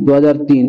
[SPEAKER 1] 2003,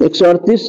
[SPEAKER 1] 138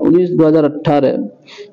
[SPEAKER 1] 2018,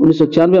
[SPEAKER 1] 1996,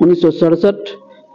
[SPEAKER 1] 1967,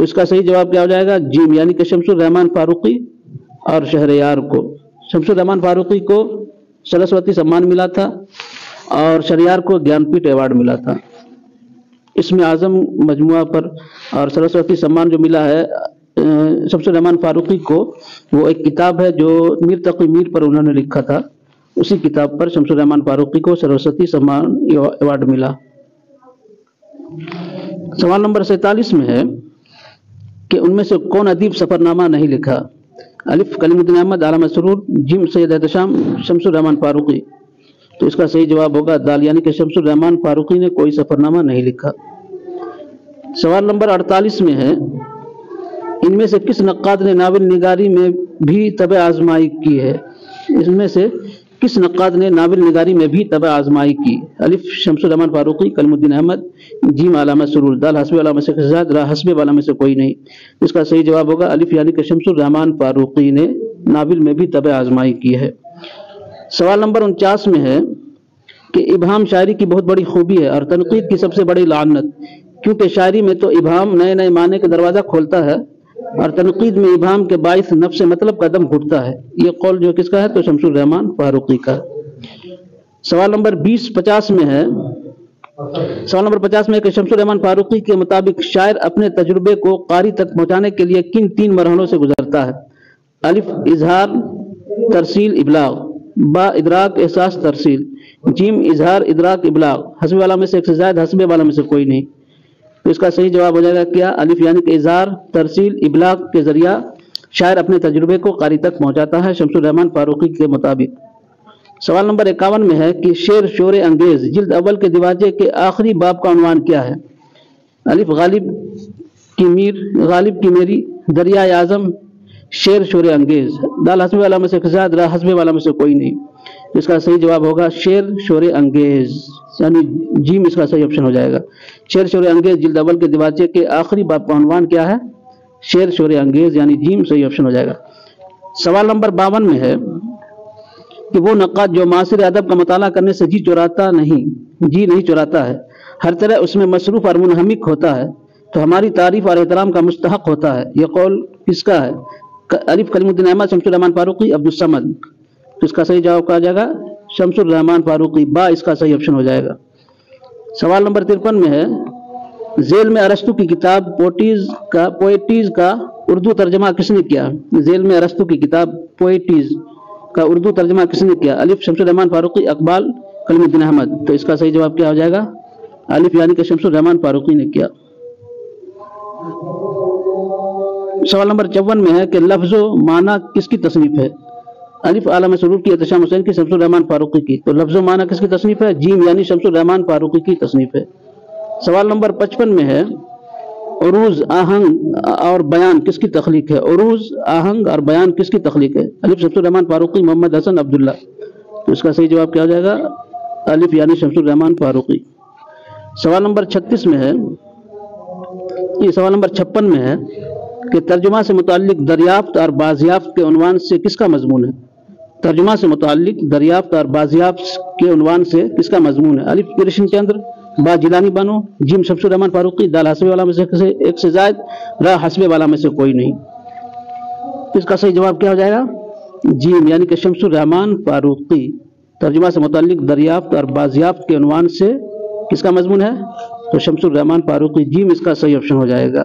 [SPEAKER 1] تو اس کا صحیح جواب کیا ہو جائے گا؟ جیم، یعنی کہ شمس الرحمان فاروقی اور شہریار کو، شمس الرحمان فاروقی کو سرسوتی سمان ملا تھا اور شہریار کو گیان پیٹھ ایوارڈ ملا تھا۔ اسم اعظم مجموعہ پر اور سرسوتی سمان جو ملا ہے شمس الرحمان فاروقی کو، وہ ایک کتاب ہے جو میر تقی میر پر انہوں نے لکھا تھا، اسی کتاب پر شمس الرحمان فاروقی کو سرسوتی سمان ایوارڈ ملا۔ سوال نمبر 47 میں ہے کہ ان میں سے کون ادیب سفر نامہ نہیں لکھا؟ الف کلیم الدین احمد، علامہ سرور، جیم سید احتشام، شمس الرحمان فاروقی۔ تو اس کا صحیح جواب ہوگا دال، یعنی کہ شمس الرحمان فاروقی نے کوئی سفر نامہ نہیں لکھا۔ سوال نمبر 48 میں ہے ان میں سے کس نقاد نے ناول نگاری میں بھی طبع آزمائی کی ہے؟ اس میں سے کس نقاد نے ناول نگاری میں بھی طبع آزمائی کی؟ الف شمس الرحمان فاروقی، کلیم الدین احمد، جیم علامہ سرور، دال حسب علامہ سے زائد، را حسب والا میں سے کوئی نہیں۔ اس کا صحیح جواب ہوگا الف، یعنی کہ شمس الرحمان فاروقی نے ناول میں بھی طبع آزمائی کی ہے۔ سوال نمبر 49 میں ہے کہ ابہام شاعری کی بہت بڑی خوبی ہے اور تنقید کی سب سے بڑی لعنت، کیونکہ شاعری میں تو ابہام نئے نئے معنی کا دروازہ کھولتا ہے اور تنقید میں ابہام کے باعث نفس مطلب کا دم گھٹتا ہے۔ یہ قول جو کس کا ہے؟ تو شمس الرحمان فاروقی کا۔ سوال نمبر 50 میں ہے، سوال نمبر 50 میں ہے کہ شمس الرحمان فاروقی کے مطابق شاعر اپنے تجربے کو قاری تک پہنچانے کے لیے کن 3 مرحلوں سے گزرتا ہے؟ الف اظہار، ترسیل، ابلاغ، با ادراک، احساس، ترسیل، جیم اظہار، ادراک، ابلاغ، حسب والا میں سے ایک سے زائد، حسب والا میں سے کوئی نہیں۔ تو اس کا صحیح جواب ہو جائے گا کیا؟ الف، یعنی کہ اظہار، ترسیل، ابلاغ کے ذریعہ شاعر اپنے تجربے کو قاری تک پہنچاتا ہے شمس الرحمان فاروقی کے مطابق۔ سوال نمبر 51 میں ہے کہ شعر شور انگیز جلد اول کے دیواجے کے آخری باب کا عنوان کیا ہے؟ الف غالب کی میر، غالب کی میری، دریائے اعظم، شعر شور انگیز، دال حسب والا میں سے زائد، را حسب والا میں سے کوئی نہیں۔ اس کا صحیح جواب ہوگا شعر شور انگیز، یعنی جیم اس کا صحیح آپشن ہو جائے گا۔ شعر شور انگیز جلد اول کے دیواچے کے آخری باب کا عنوان کیا ہے؟ شعر شور انگیز، یعنی جیم صحیح آپشن ہو جائے گا۔ سوال نمبر 52 میں ہے کہ وہ نقاد جو معاصر ادب کا مطالعہ کرنے سے جی نہیں چراتا ہے، ہر طرح اس میں مصروف اور منہمک ہوتا ہے تو ہماری تعریف اور احترام کا مستحق ہوتا ہے، یہ قول کس کا ہے؟ الف کلیم الدین احمد، شمس الرحمان فاروقی، عبدالصمد۔ تو اس کا صحیح جواب کہا جائے گا شمس الرحمان فاروقی، با اس کا صحیح آپشن ہو جائے گا۔ سوال نمبر 53 میں ہے ذیل میں ارسطو کی کتاب پوئٹیز کا اردو ترجمہ کس نے کیا؟ ذیل میں ارسطو کی کتاب پوئٹیز کا اردو ترجمہ کس نے کیا؟ الف شمس الرحمان فاروقی، اقبال، کلیم الدین احمد۔ تو اس کا صحیح جواب کیا ہو جائے گا؟ الف، یعنی کہ شمس الرحمان فاروقی نے کیا۔ سوال نمبر 54 میں ہے کہ لفظ و معنی کس کی تصنیف ہے؟ الف علامہ سرور کی، احتشام حسین کی، شمس الرحمان فاروقی کی۔ تو لفظ و معنی کس کی تصنیف ہے؟ جیم، یعنی شمس الرحمان فاروقی کی تصنیف ہے۔ سوال نمبر 55 میں ہے عروض، آہنگ اور بیان کس کی تخلیق ہے؟ عروض، آہنگ اور بیان کس کی تخلیق ہے؟ الف شمس الرحمان فاروقی، محمد حسن عبداللہ۔ تو اس کا صحیح جواب کیا ہو جائے گا؟ الف، یعنی شمس الرحمان فاروقی۔ سوال نمبر 36 میں ہے، یہ سوال نمبر 56 میں ہے کہ ترجمہ سے متعلق دریافت اور بازیافت کے عنوان سے کس کا مضمون ہے؟ ترجمہ سے متعلق دریافت اور بازیافت کے عنوان سے کس کا مضمون ہے؟ الف کرشن چندر، با جیلانی بانو، جیم شمس الرحمان فاروقی، دال حسب والا میں سے ایک سے زائد، را حسب والا میں سے کوئی نہیں۔ اس کا صحیح جواب کیا ہو جائے گا؟ جیم، یعنی کہ شمس الرحمان فاروقی۔ ترجمہ سے متعلق دریافت اور بازیافت کے عنوان سے کس کا مضمون ہے؟ تو شمس الرحمان فاروقی، جیم اس کا صحیح آپشن ہو جائے گا۔